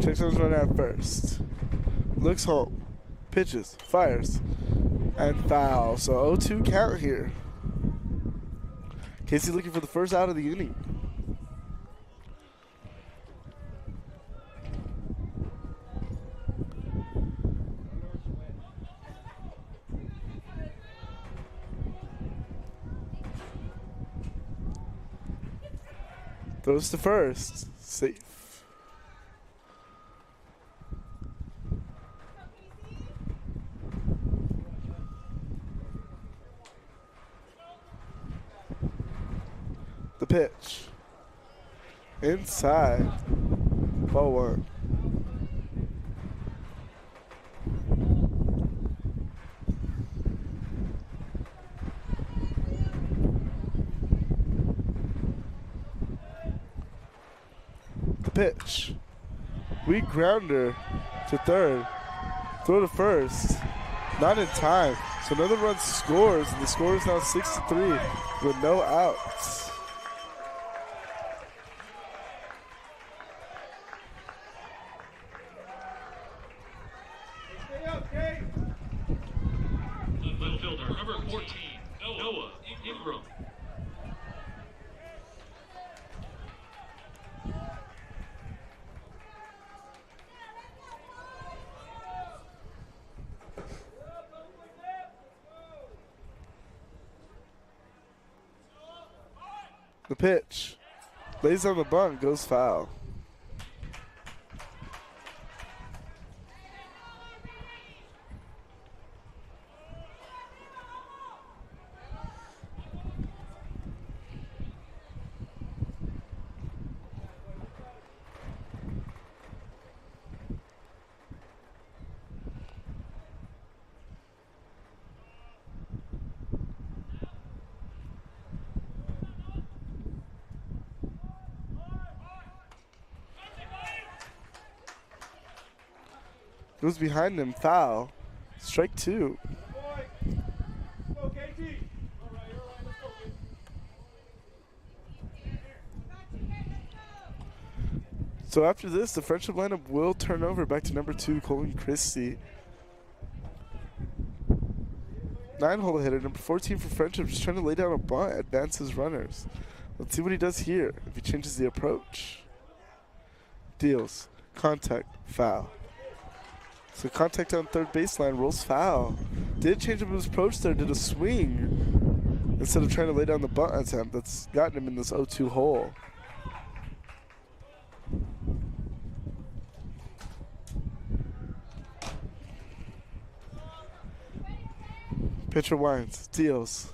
Checks on his runner at first. Looks home. Pitches. Fires. And foul. So 0-2 count here. Casey looking for the first out of the inning. Throws to first. Safe. pitch. Inside. Ball one. The pitch. Weak grounder to third. Throw to first. Not in time. So another run scores, and the score is now 6-3 with no outs. Left fielder, number 14, Noah Ingram. The pitch. Lays on the bunt, goes foul. Goes behind him, foul. Strike two. Go, KT. So after this, the Frenship lineup will turn over back to number 2, Colin Christie. 9-hole hitter, number 14 for Frenship, just trying to lay down a bunt, advance his runners. Let's see what he does here, if he changes the approach. Deals, contact, foul. So contact on third baseline, rolls foul. Did change up his approach there, did a swing. Instead of trying to lay down the bunt attempt that's gotten him in this 0-2 hole. Pitcher winds, deals.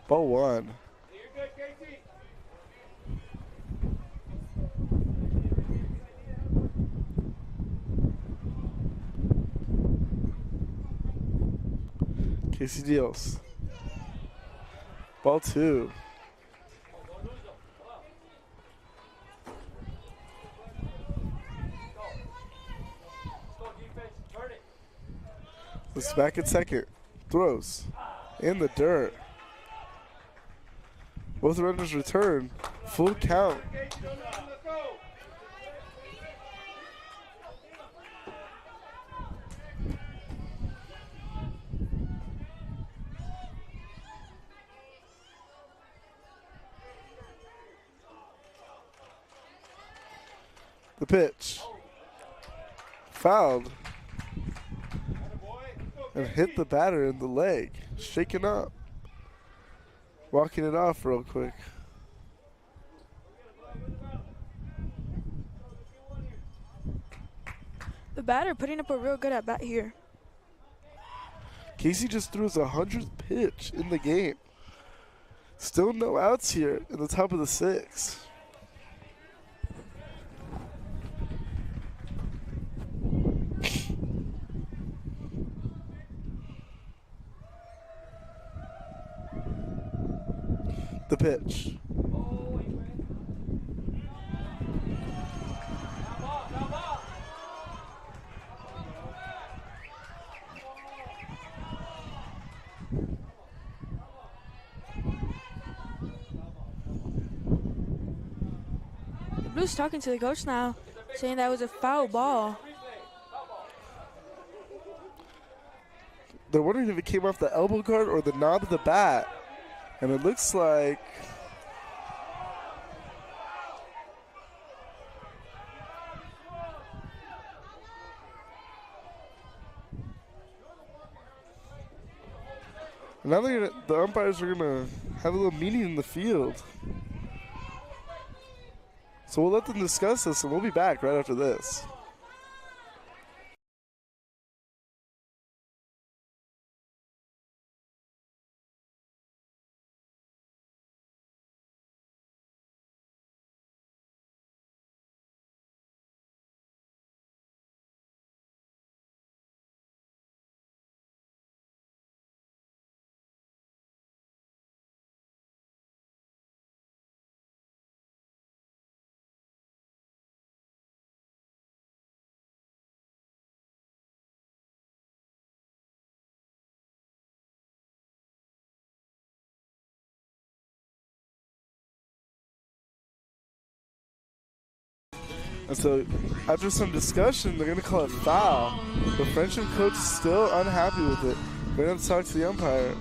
Ball one. You're good, KT. Casey deals. Ball two. Looks back at second. Throws. In the dirt. Both runners return. Full count. KT, don't let him, let's go. The pitch. Fouled. And hit the batter in the leg. Shaken up. Walking it off real quick. The batter putting up a real good at bat here. Casey just threw his 100th pitch in the game. Still no outs here in the top of the 6th. The pitch. The Blues talking to the coach now, saying that was a foul ball. They're wondering if it came off the elbow guard or the knob of the bat. And it looks like now the umpires are gonna have a little meeting in the field. So we'll let them discuss this, and we'll be back right after this. And so after some discussion, they're going to call it foul. The Frenship coach is still unhappy with it. We're going to talk to the umpire.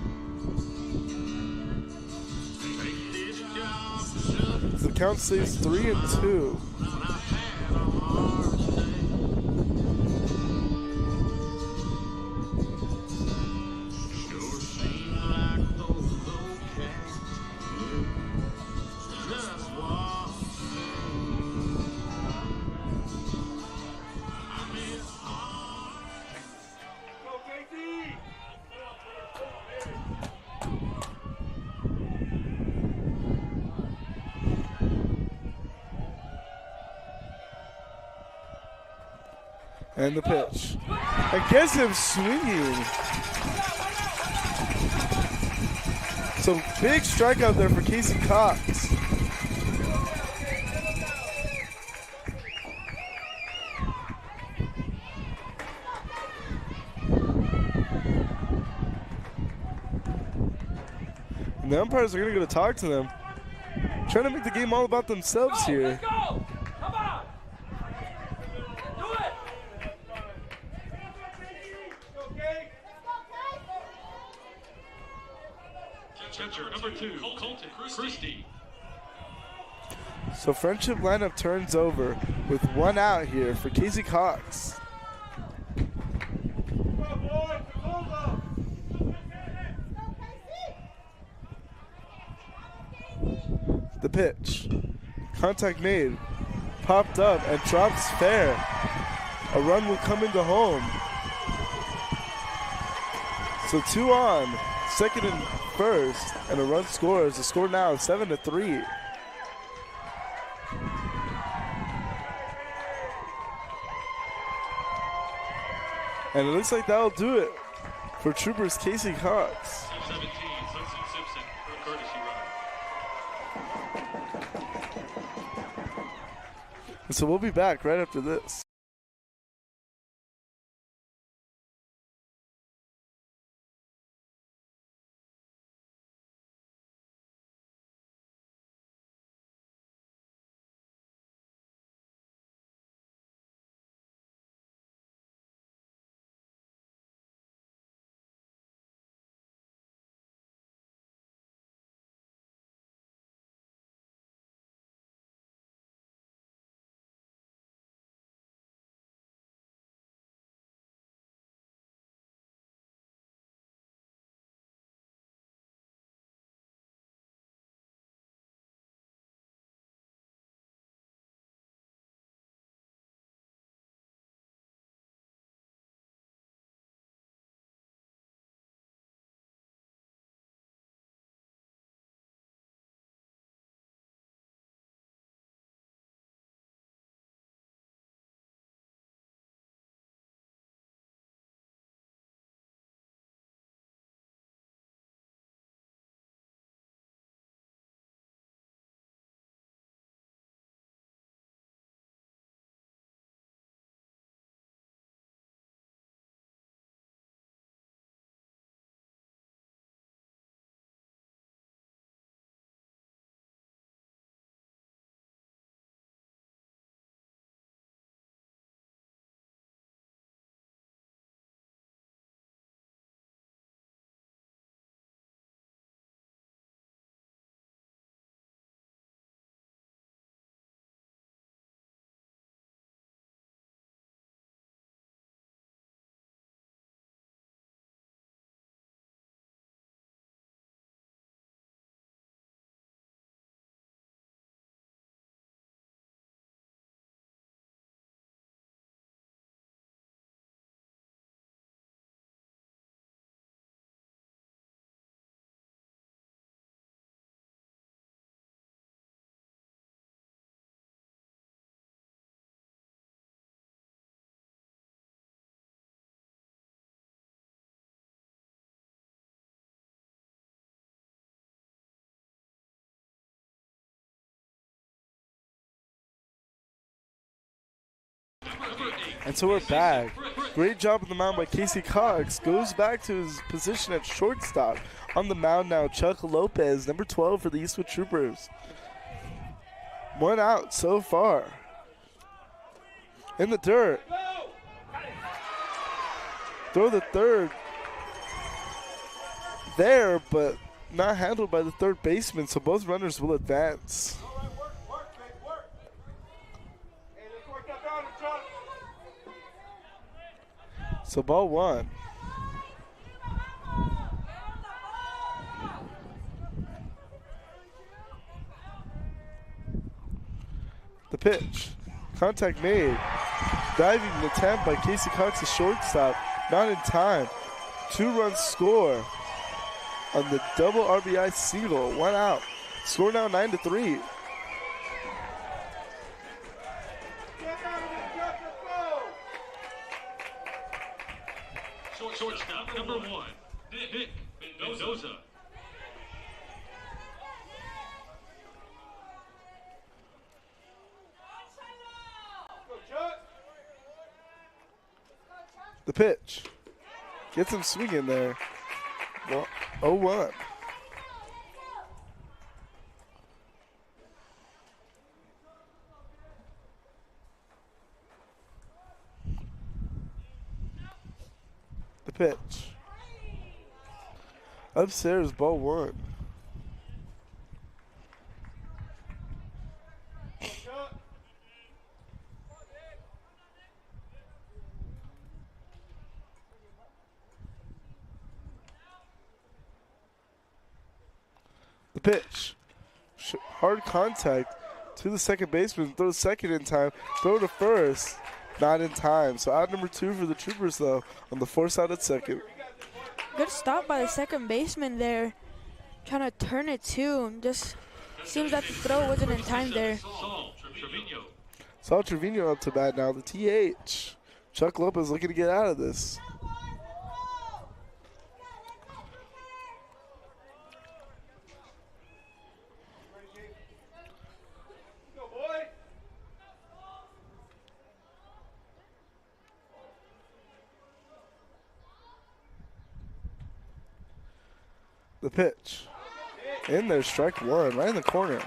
So the count stays 3-2. And the pitch. And gets him swinging. So big strikeout there for Casey Cox. And the umpires are going to go to talk to them. Trying to make the game all about themselves here. Let's go! Come on! Do it! Okay. Catcher number 2, Colton Christie. So Frenship lineup turns over with one out here for Casey Cox. Come on, boys. Hold up. The pitch. Contact made. Popped up and drops fair. A run will come into home. So 2 on. Second and first. And a run scores. The score now is 7-3. And it looks like that'll do it for Troopers Casey Cox. 17, Hudson Simpson, courtesy runner. And so we'll be back right after this. And so we're back. Great job on the mound by Casey Cox. Goes back to his position at shortstop. On the mound now, Chuck Lopez, number 12 for the Eastwood Troopers. One out so far. in the dirt. Throw the third there, but not handled by the third baseman, so both runners will advance. So ball one. The pitch. Contact made. Diving attempt by Casey Cox, the shortstop. Not in time. 2-run score on the double RBI single. 1 out. Score now 9-3. Shortstop number 1, Nick Mendoza. The pitch. Gets him swinging there. 0-1. The pitch. Upstairs, ball one. The pitch. Hard contact to the second baseman. Throw second in time. Throw to first. Not in time. So out number 2 for the Troopers, though, on the force out at second. Good stop by the second baseman there. Trying to turn it too. Just seems that the throw wasn't in time there. Saul Trevino up to bat now. The TH. Chuck Lopez looking to get out of this. The pitch. In there, strike one, right in the corner.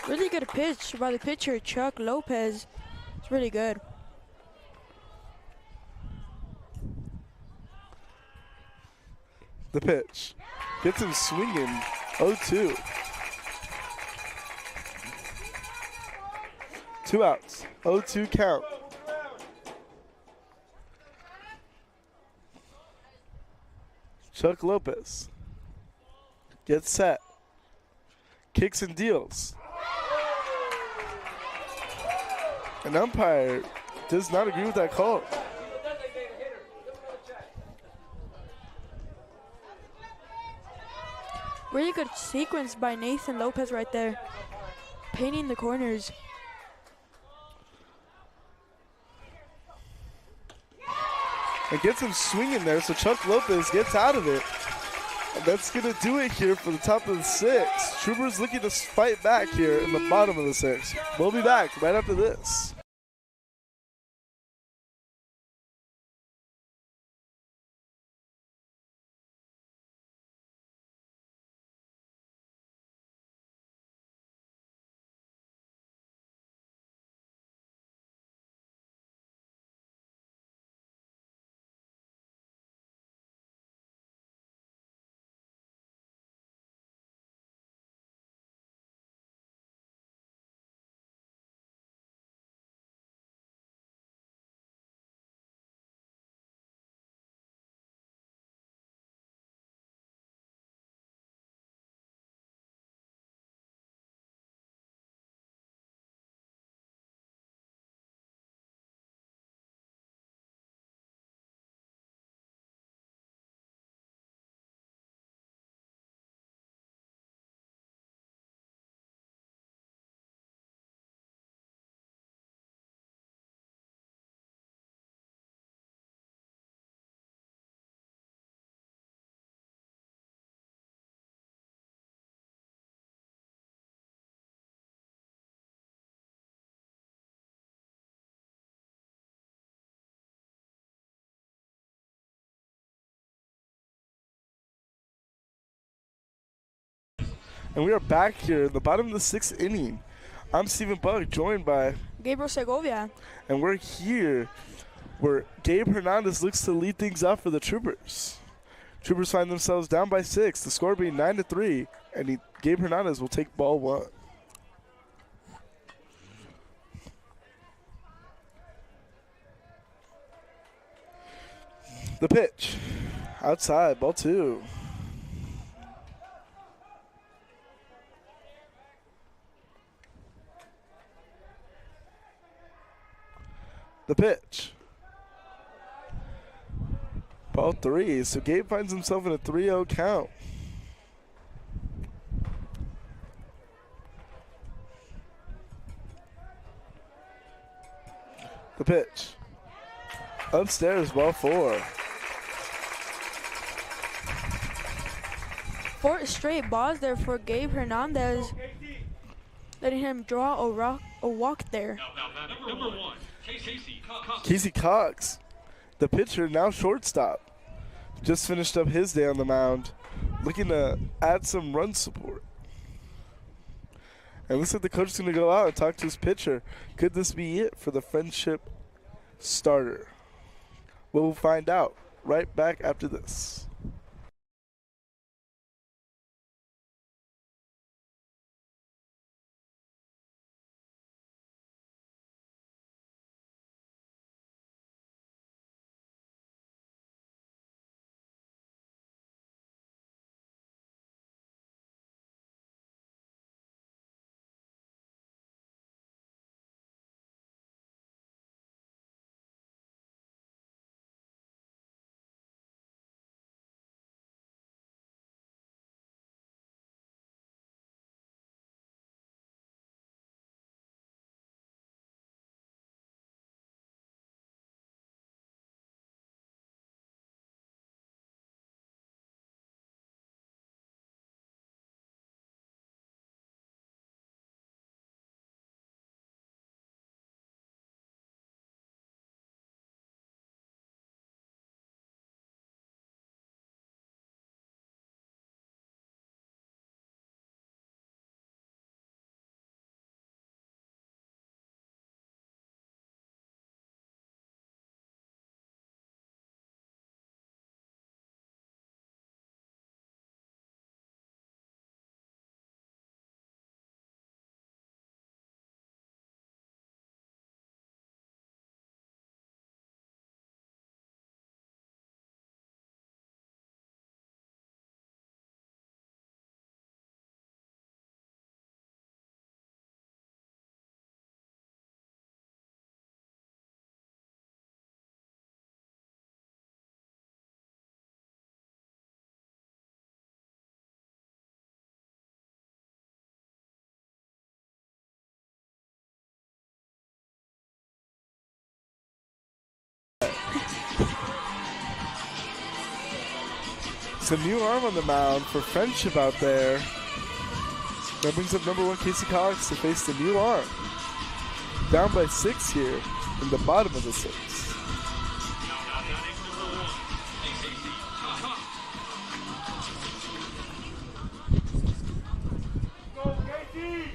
Really good pitch by the pitcher, Chuck Lopez. It's really good. The pitch. Gets him swinging. 0-2. 2 outs. 0-2 count. Chuck Lopez gets set, kicks and deals. An umpire does not agree with that call. Really good sequence by Nathan Lopez right there, painting the corners. And gets him swinging there, so Chuck Lopez gets out of it. And that's going to do it here for the top of the 6th. Troopers looking to fight back here in the bottom of the 6th. We'll be back right after this. And we are back here in the bottom of the 6th inning I'm Stephen Buck, joined by Gabriel Segovia. and we're here where Gabe Hernandez looks to lead things off for the Troopers. Troopers find themselves down by 6, the score being 9-3, and Gabe Hernandez will take ball 1. The pitch, outside, ball 2. The pitch. Ball 3. So Gabe finds himself in a 3-0 count. The pitch. Upstairs, ball 4. 4 straight balls there for Gabe Hernandez, letting him draw a walk there. Number 1, Casey Cox, the pitcher, now shortstop. Just finished up his day on the mound, looking to add some run support. And looks like the coach is going to go out and talk to his pitcher. Could this be it for the Frenship starter? We'll find out right back after this. It's a new arm on the mound for Frenship out there. That brings up number 1 Casey Cox to face the new arm. Down by 6 here in the bottom of the 6. Go, Casey!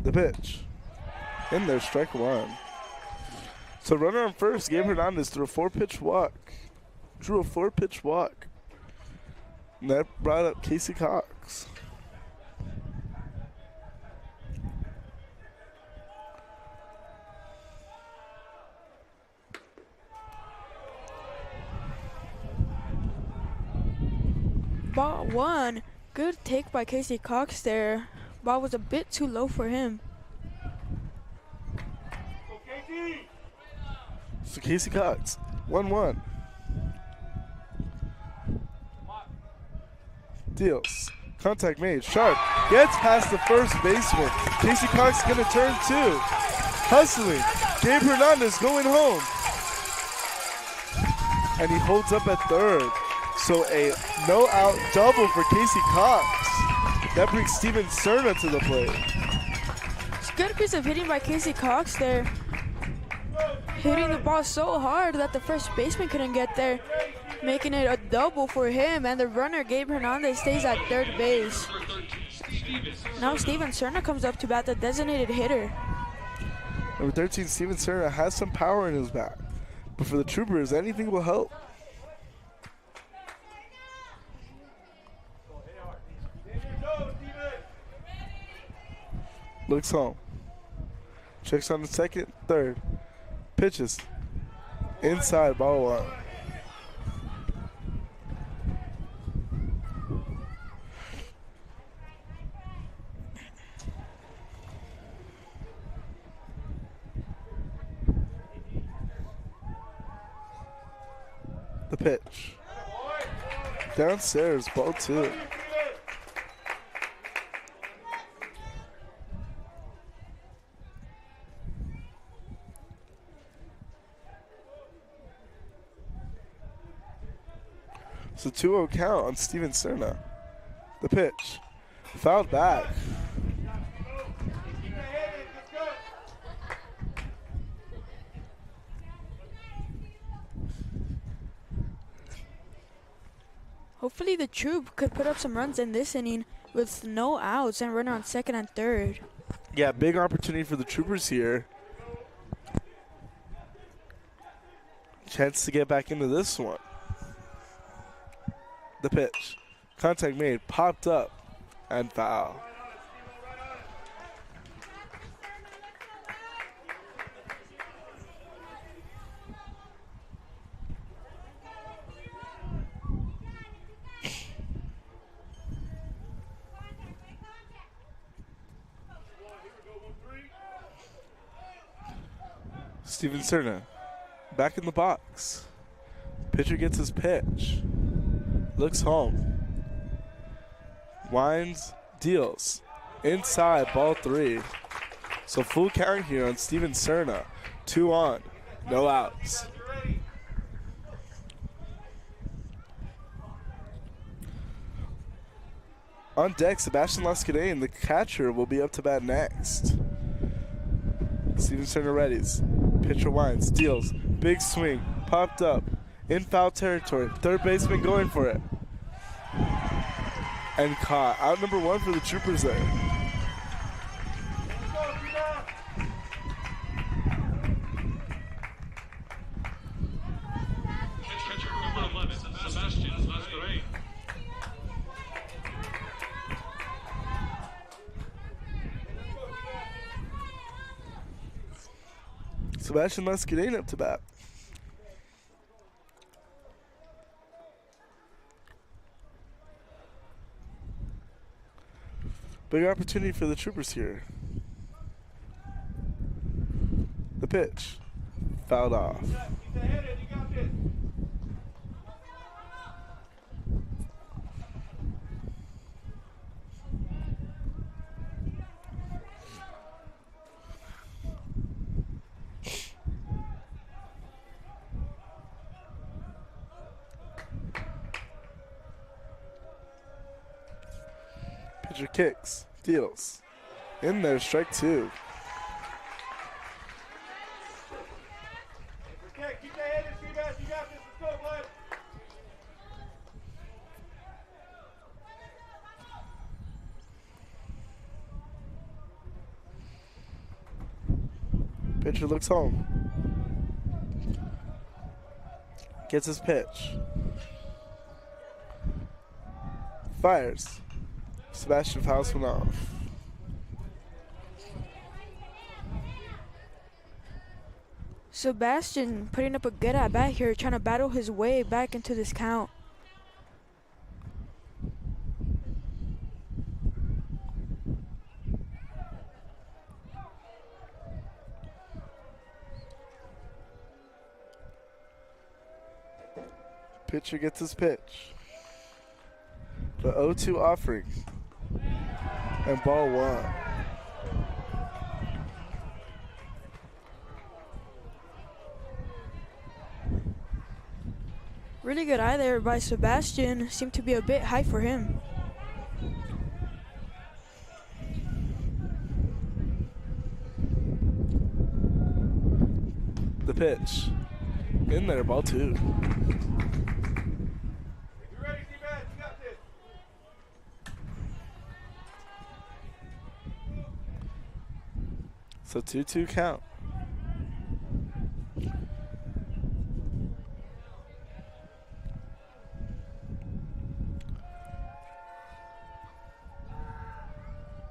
The pitch. In there, strike 1. So runner on first, Gabe Hernandez threw a 4-pitch walk. Drew a 4-pitch walk. And that brought up Casey Cox. Ball 1. Good take by Casey Cox there. Ball was a bit too low for him. Go, Casey! So Casey Cox, 1-1. Deals. Contact made. Sharp gets past the first baseman. Casey Cox is going to turn 2. Hustling. Gabe Hernandez going home. And he holds up at third. So a no-out double for Casey Cox. That brings Steven Cerna to the plate. It's a good piece of hitting by Casey Cox there. hitting the ball so hard that the first baseman couldn't get there, making it a double for him, and the runner, Gabe Hernandez, stays at third base. Now Steven Cerna comes up to bat, the designated hitter. Number 13, Steven Cerna, has some power in his bat, but for the Troopers, anything will help. Looks home. Checks on the second, third. Pitches. Inside, ball one. The pitch. Downstairs, ball two. It's a 2-0 count on Steven Cerna. The pitch. Fouled back. Hopefully the Troop could put up some runs in this inning with no outs and runner on second and third. Yeah, big opportunity for the Troopers here. Chance to get back into this one. The pitch. Contact made, popped up, and foul. Steven Cerna back in the box. Pitcher gets his pitch. Looks home. Winds, deals. Inside, ball three. So full count here on Steven Cerna. 2 on, no outs. On deck, Sebastian Lascadane, the catcher, will be up to bat next. Steven Cerna readies. Pitcher winds, deals. Big swing, popped up. In foul territory. Third baseman going for it. And caught. Out number one for the Troopers there. Catcher number 11, Sebastian Lascadane. Sebastian Lascadane up to bat. Big opportunity for the Troopers here. The pitch. Fouled off. Pitcher kicks, deals. In there, strike two. Okay, keep your head in, Seabass. You got this. Let's go, bud. Pitcher looks home. Gets his pitch. Fires. Sebastian fouls one off. Sebastian putting up a good at bat here, trying to battle his way back into this count. Pitcher gets his pitch. The 0-2 offering. And ball one. Really good eye there by Sebastian. Seemed to be a bit high for him. The pitch. In there, ball 2. You ready, D-Man? You got this. So 2-2 count.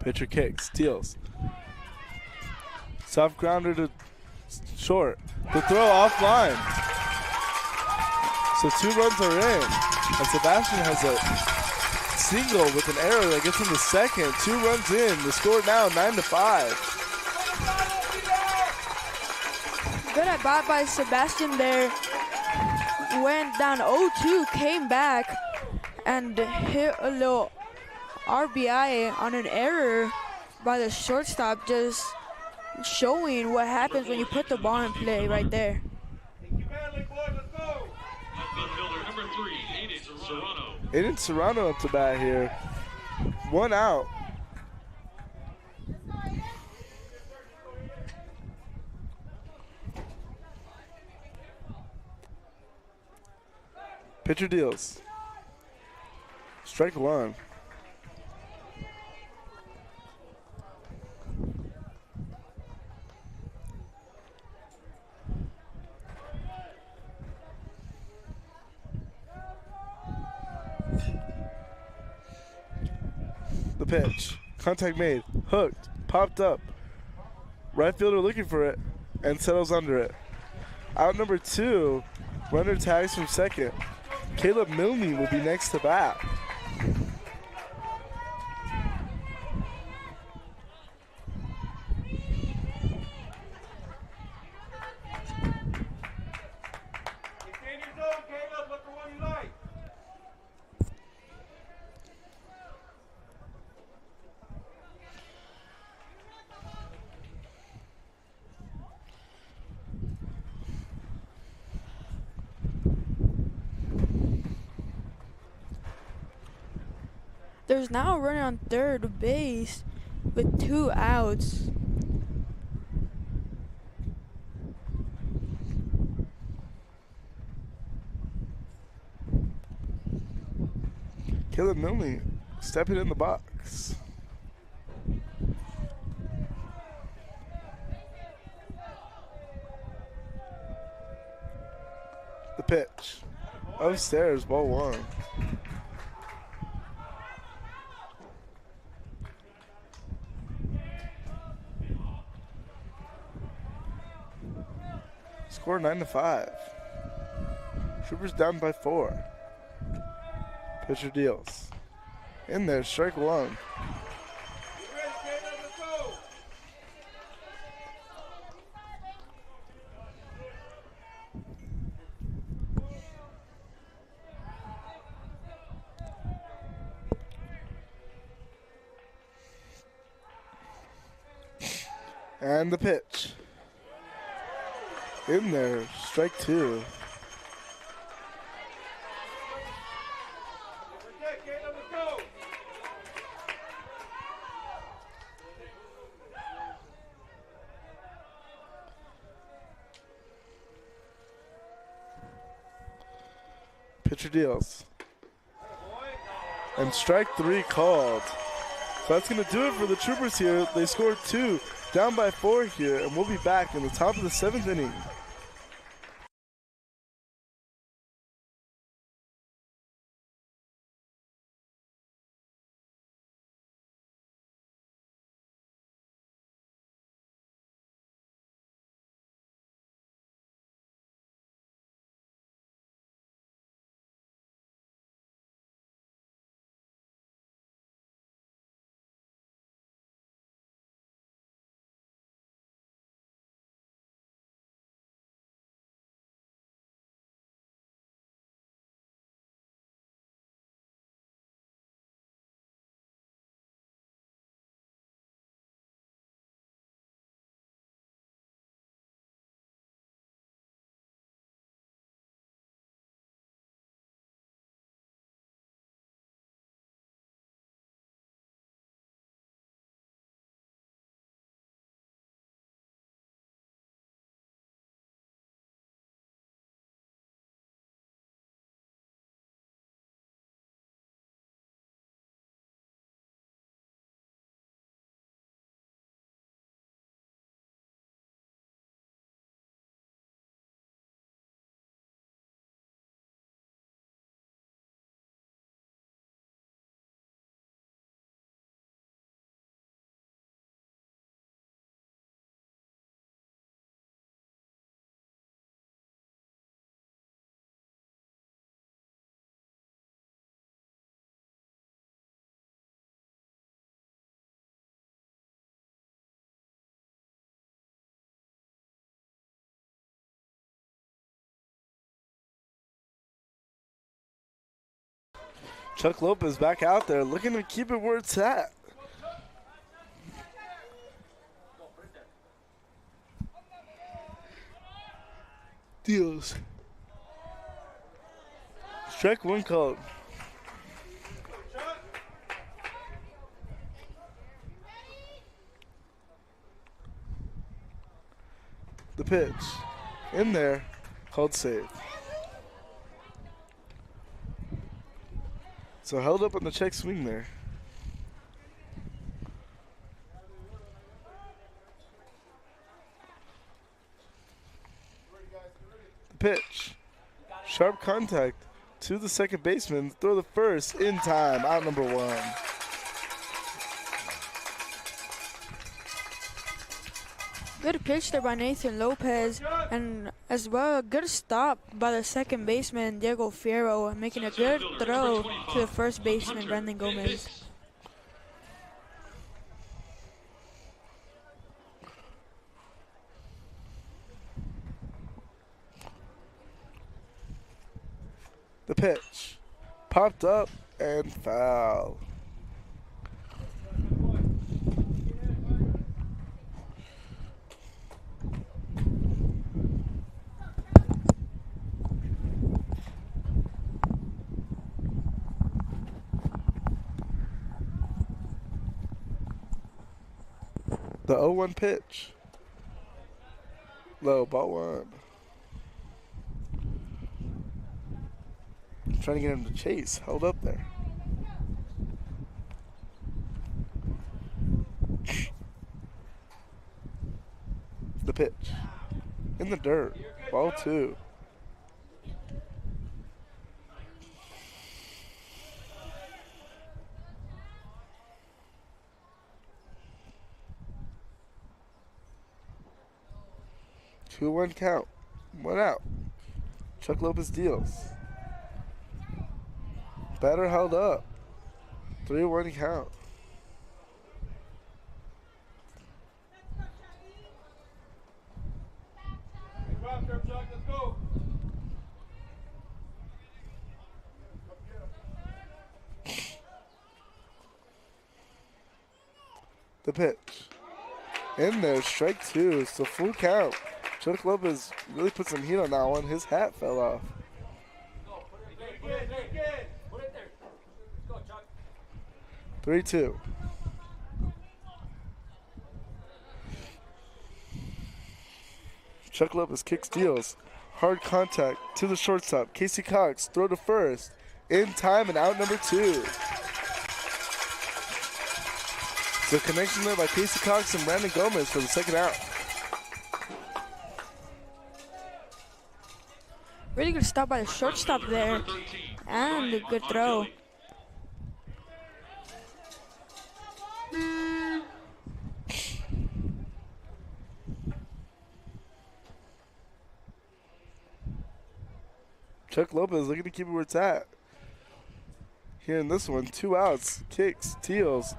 Pitcher kicks, deals. Soft grounder to short. The throw offline. So 2 runs are in. And Sebastian has a single with an error that gets him to second. 2 runs in. The score now 9-5. Good at bat by Sebastian there. Went down 0-2, came back, and hit a little RBI on an error by the shortstop, just showing what happens when you put the ball in play right there. Keep handling, boys. Let's go. Left fielder number 3, Aiden Serrano. Aiden Serrano up to bat here. 1 out. Pitcher deals. Strike 1. The pitch. Contact made. Hooked. Popped up. Right fielder looking for it and settles under it. Out number 2. Runner tags from second. Caleb Milne will be next to bat. Stay in your zone, Caleb. Look for one you like. There's now a runner on third base with 2 outs. Caleb Milne stepping in the box. The pitch. Upstairs, ball 1. Score 9-5. Troopers down by 4. Pitcher deals. In there, strike 1. You ready, Caleb? Let's go. And the pitch. In there, strike 2. Protect, Caleb. Let's go. Pitcher deals. And strike 3 called. So that's going to do it for the Troopers here. They scored 2, down by 4 here, and we'll be back in the top of the 7th inning. Chuck Lopez back out there looking to keep it where it's at. Deals. Strike one called. The pitch. In there. Called save. So held up on the check swing there. The pitch. Sharp contact to the second baseman. Throw the first in time. Out number one. Good pitch there by Nathan Lopez, and as well a good stop by the second baseman Diego Fierro, making a good throw to the first baseman Brandon Gomez. The pitch. Popped up and foul. The 0-1 pitch. Low, ball one. Trying to get him to chase. Held up there. The pitch. In the dirt. Ball two. Two one count. One out. Chuck Lopez deals. Batter held up. 3-1 count. Let's go. The pitch. In there, strike two. It's a full count. Chuck Lopez really put some heat on that one. His hat fell off. 3-2. Chuck Lopez kicks, deals. Hard contact to the shortstop. Casey Cox, throw to first. In time and out number two. So connection there by Casey Cox and Brandon Gomez for the second out. Really good stop by the shortstop there, and a good throw. Chuck Lopez looking to keep it where it's at. Here in this one, 2 outs, kicks, steals,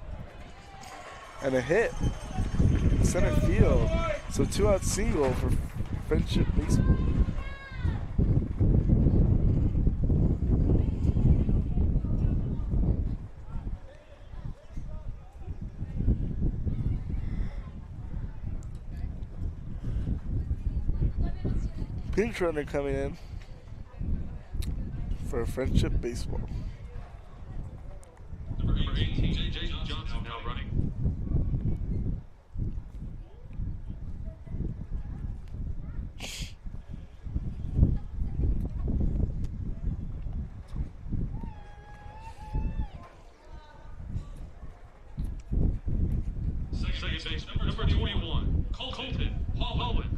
and a hit. Center field. So 2 out single for Friendship Baseball. Pinch runner coming in for Friendship Baseball. Number 18, Jason Johnson now running. Second baseman, number 21, Colton Holland.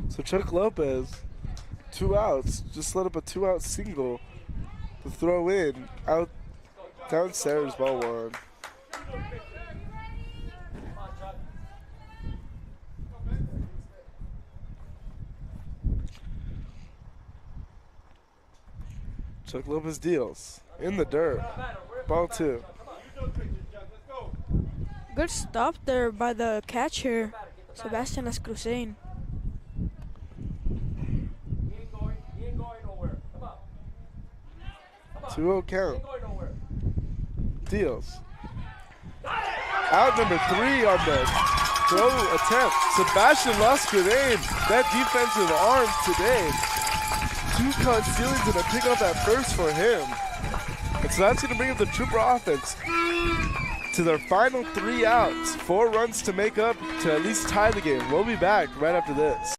So Chuck Lopez, 2 outs, just let up a 2-out single to throw in, out downstairs, ball one. Chuck Lopez deals in the dirt, ball two. Good stop there by the catcher, Sebastian Escrucein. He ain't going nowhere. Come on. 2-0 count. Ain't going nowhere. Deals. Out number 3 on the throw attempt. Sebastian lost good aim. That defensive arm today. 2 caught ceilings and a pickoff at first for him. And so that's going to bring up the Trooper offense to their final 3 outs. 4 runs to make up to at least tie the game. We'll be back right after this.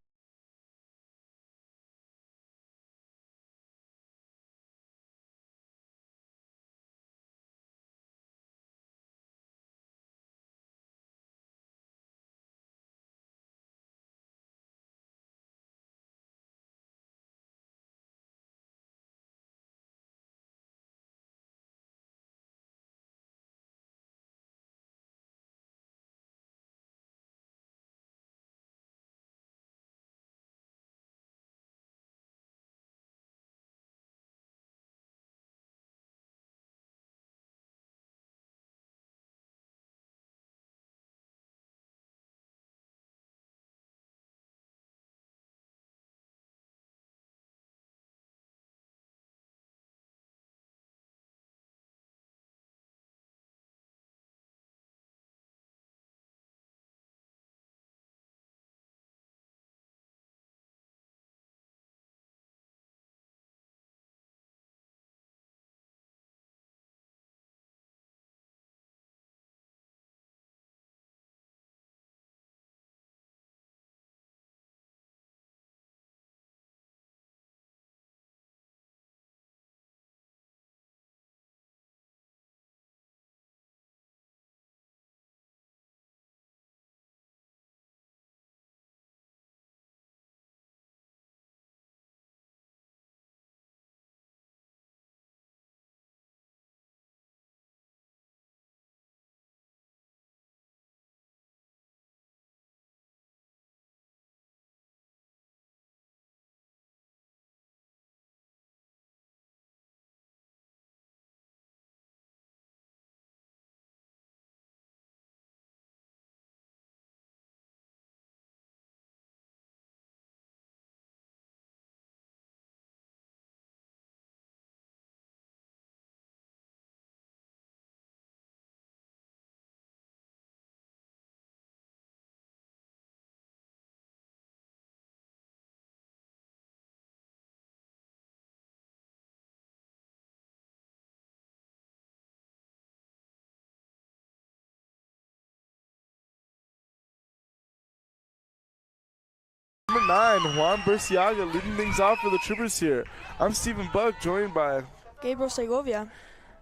Number 9, Juan Burciaga leading things off for the Troopers here. I'm Stephen Buck, joined by Gabriel Segovia.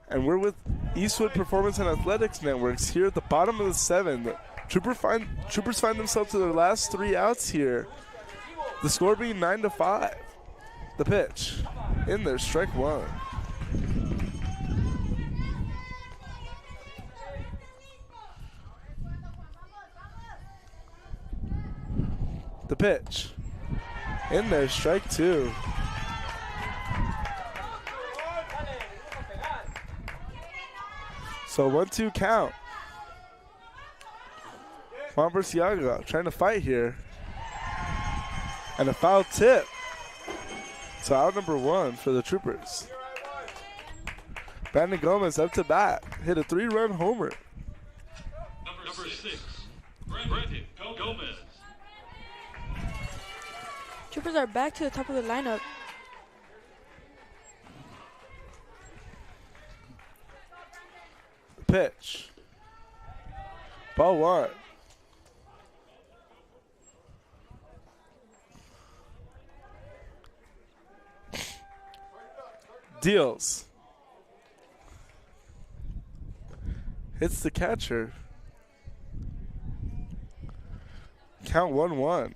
and we're with Eastwood Performance and Athletics Networks here at the bottom of the 7. Troopers find themselves to their last 3 outs here. The score being 9-5. The pitch in there, strike 1. The pitch in there, strike 2. So 1-2 count. Juan Burciaga trying to fight here. And a foul tip. So out number 1 for the Troopers. Brandon Gomez up to bat. Hit a 3-run homer. Number 6, Brandon Gomez. Troopers are back to the top of the lineup. Pitch. Ball 1. Deals. Hits the catcher. Count 1-1.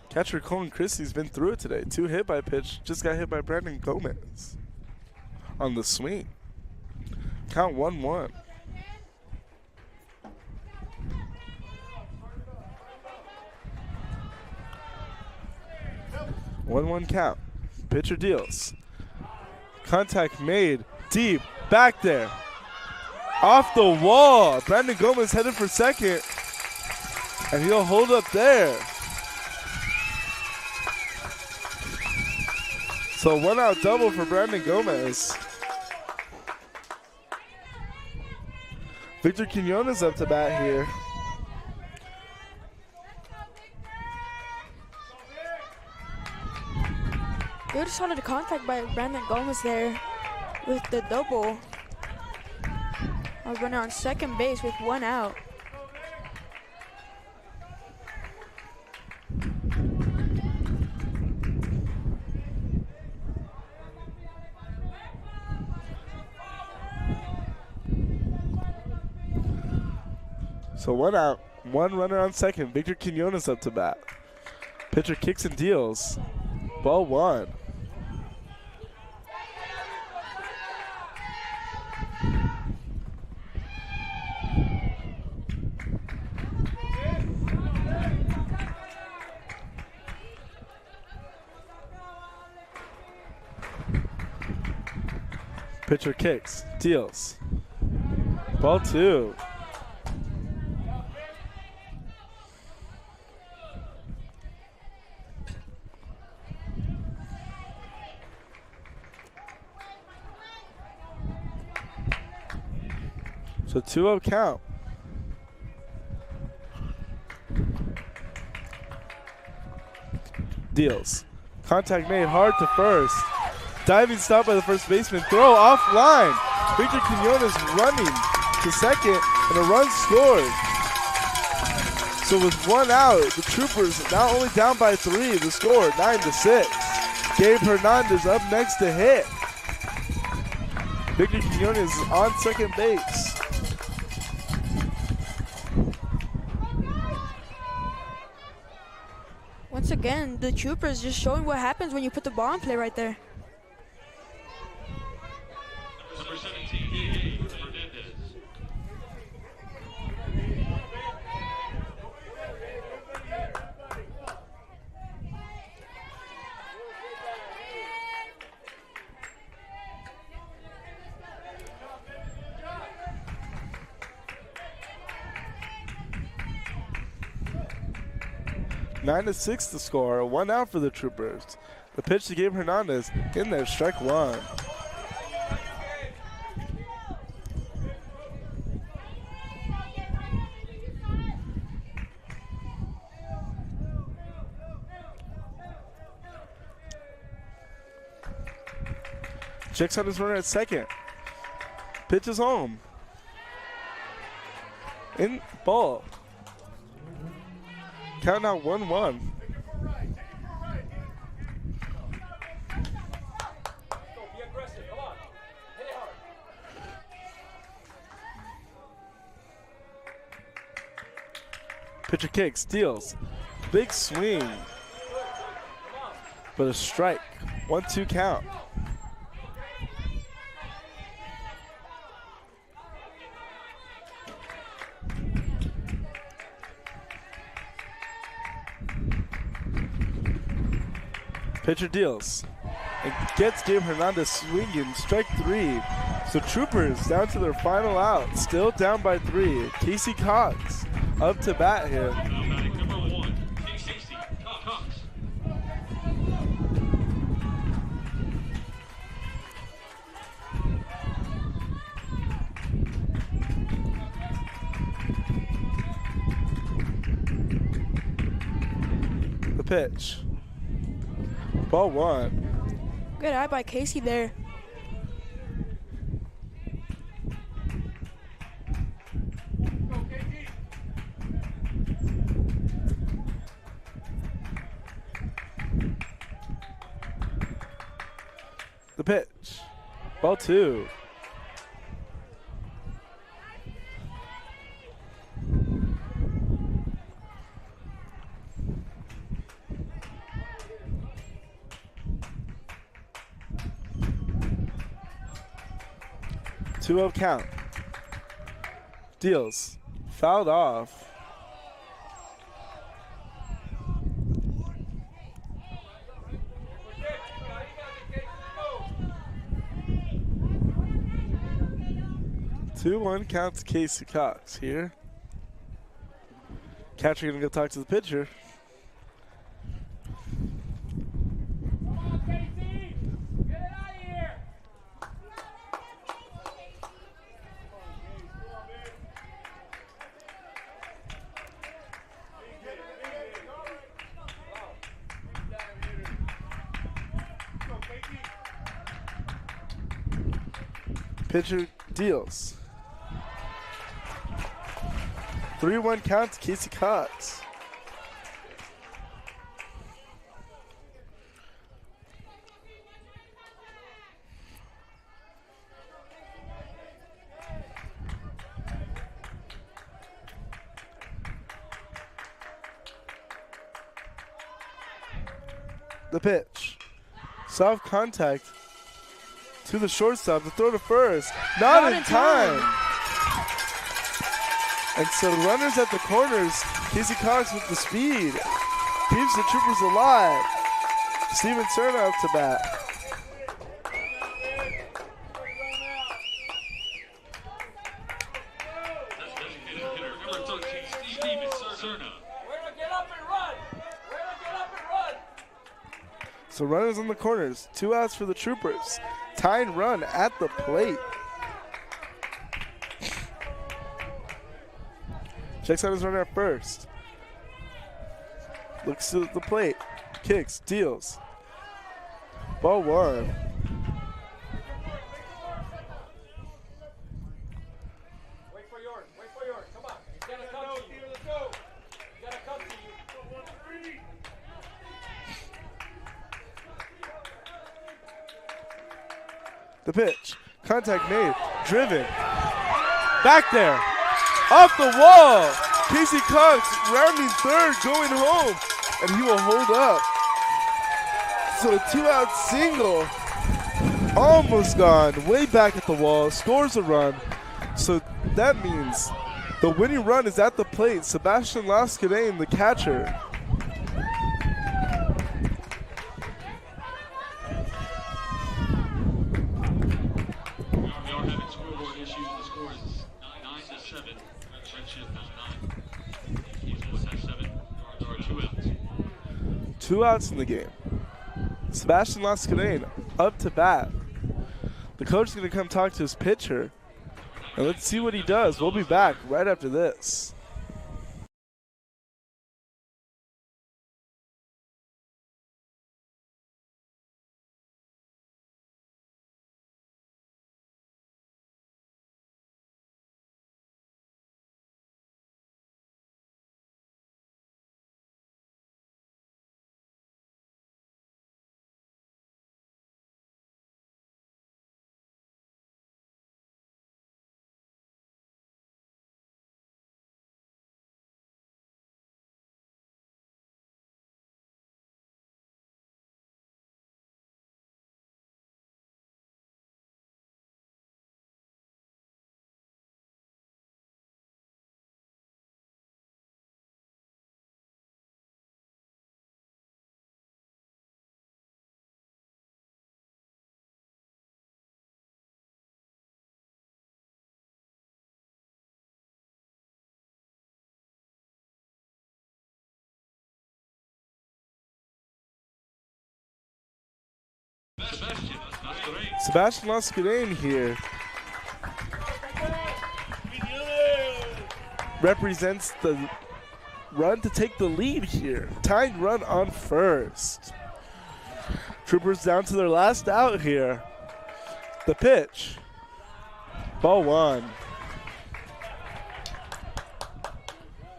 Catcher Colin Christie's been through it today. 2 hit by pitch. Just got hit by Brandon Gomez on the swing. Count 1-1. 1-1 count. Pitcher deals. Contact made. Deep. Back there. Off the wall. Brandon Gomez headed for second. And he'll hold up there. So 1-out double for Brandon Gomez. Victor Quinones up to bat here. Good solid contact by Brandon Gomez there with the double. I was running on second base with 1 out. So 1 out, 1 runner on second. Victor Quinones up to bat. Pitcher kicks and deals. Ball 1. Pitcher kicks, deals. Ball 2. So 2-0 count. Deals. Contact made hard to first. Diving stop by the first baseman. Throw offline. Victor Quinones running to second, and a run scored. So with 1 out, the Troopers now only down by 3. The score 9-6. Gabe Hernandez up next to hit. Victor Quinones is on second base. Once again, the Troopers just showing what happens when you put the ball in play right there. Number 17, Hernandez. Nine to 6 the score. 1 out for the Troopers. The pitch to Gabe Hernandez in there, strike 1. Checks on his runner at second. Pitch is home. In ball. Count now 1-1. Pitcher kicks, deals. Big swing. But a strike. 1-2 count. Pitcher deals and gets Gabe Hernandez swinging, strike 3. So Troopers down to their final out, still down by 3. Casey Cox up to bat here. Now batting number 1, Casey Cox. The pitch. Ball 1. Good eye by Casey there. The pitch. Ball 2. Two of count. Deals. Fouled off. 2-1 count to Casey Cox here. Catcher gonna go talk to the pitcher. Come on, Casey! Get it out of here! Pitcher deals. 3-1 count to Casey Cox. The pitch. Soft contact to the shortstop. The throw to first. Not in time. And so runners at the corners. Casey Cox with the speed. Keeps the Troopers alive. Steven Cerna up to bat. Number 13, Steven Cerna. Way to get up and run! Way to get up and run! So runners on the corners. 2 outs for the Troopers. Tying run at the plate. Checks out his runner at first. Looks to the plate. Kicks. Deals. Ball 1. Wait for yours. Wait for yours. Come on. He's gonna come to you. Let's go. He's gonna come to you. The pitch. Contact made. Driven. Back there. Off the wall. Casey Cox rounding third, going home. And he will hold up. So a 2-out single. Almost gone. Way back at the wall. Scores a run. So that means the winning run is at the plate. Sebastian Lascadane, the catcher. We are having scoreboard issues. The score is 9-7. Frenship has 9. Eagles has 7. There are 2 outs. 2 outs in the game. Sebastian Lascadane up to bat. The coach is going to come talk to his pitcher. And let's see what he does. We'll be back right after this. Sebastian Lascadane here represents the run to take the lead here. Tying run on first. Troopers down to their last out here. The pitch. Ball 1.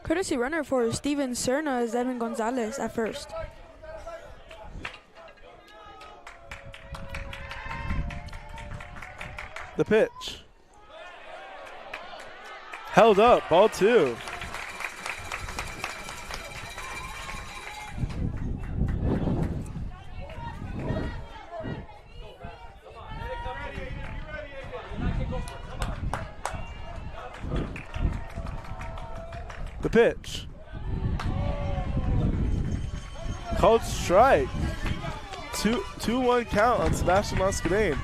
Courtesy runner for Steven Cerna is Evan Gonzalez at first. The pitch. Held up, ball 2. The pitch. Called strike. 2-1 count on Sebastian Lascadane.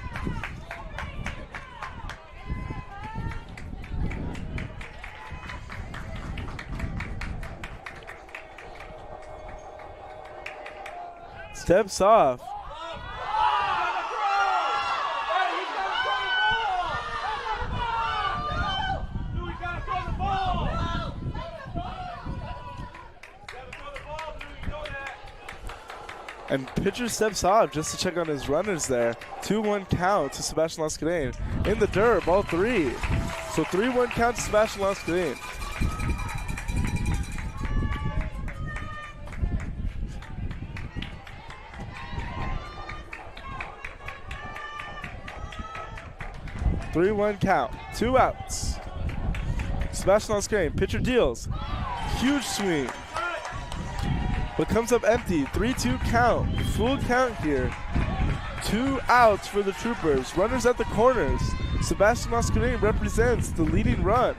Steps off. And pitcher steps off just to check on his runners there. 2-1 count to Sebastian Lascadane. In the dirt, ball 3. So 3-1 count to Sebastian Lascadane. Three-one count. 2 outs. Sebastian Lascadane. Pitcher deals. Huge swing. But comes up empty. 3-2 count. Full count here. 2 outs for the Troopers. Runners at the corners. Sebastian Lascadane represents the leading run.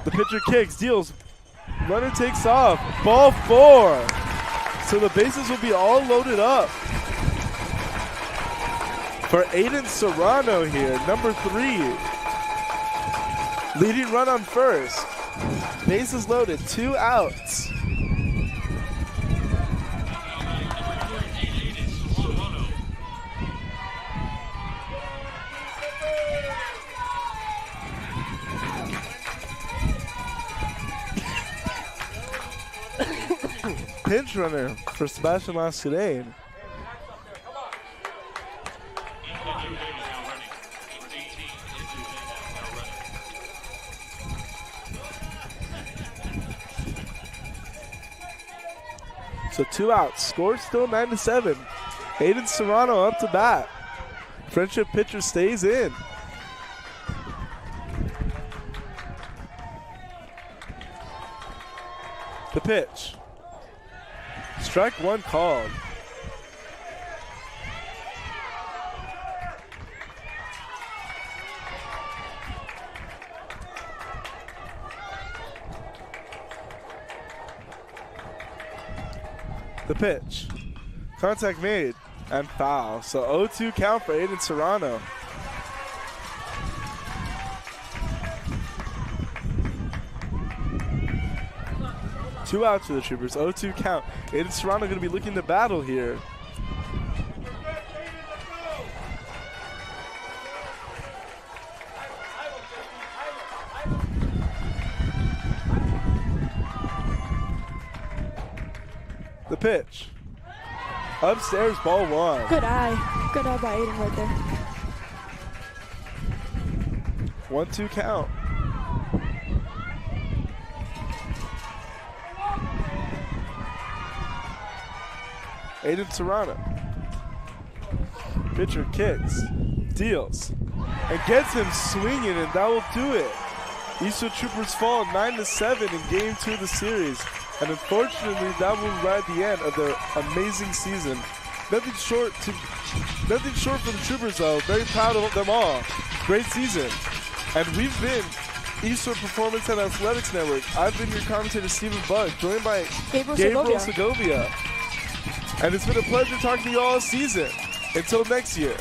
The pitcher kicks, deals. Runner takes off. Ball 4. So the bases will be all loaded up for Aiden Serrano here, number 3. Leading run on first. Bases loaded, 2 outs. Pinch runner for Sebastian Lascadane. So 2 outs. Score still 9-7. Aiden Serrano up to bat. Frenship pitcher stays in. The pitch. Strike 1 called. The pitch. Contact made and foul. So 0-2 count for Aiden Serrano. Two outs for the Troopers. 0-2 count. Aiden Serrano going to be looking to battle here. The pitch. Upstairs, ball 1. Good eye. Good eye by Aiden right there. 1-2 count. Aiden Serrano. Pitcher kicks, deals, and gets him swinging, and that will do it. Eastwood Troopers fall 9-7 in Game 2 of the series. And unfortunately, that will ride the end of their amazing season. Nothing short for the Troopers, though. Very proud of them all. Great season. And we've been Eastwood Performance and Athletics Network. I've been your commentator, Stephen Buck, joined by Gabriel Segovia. And it's been a pleasure talking to you all season. Until next year.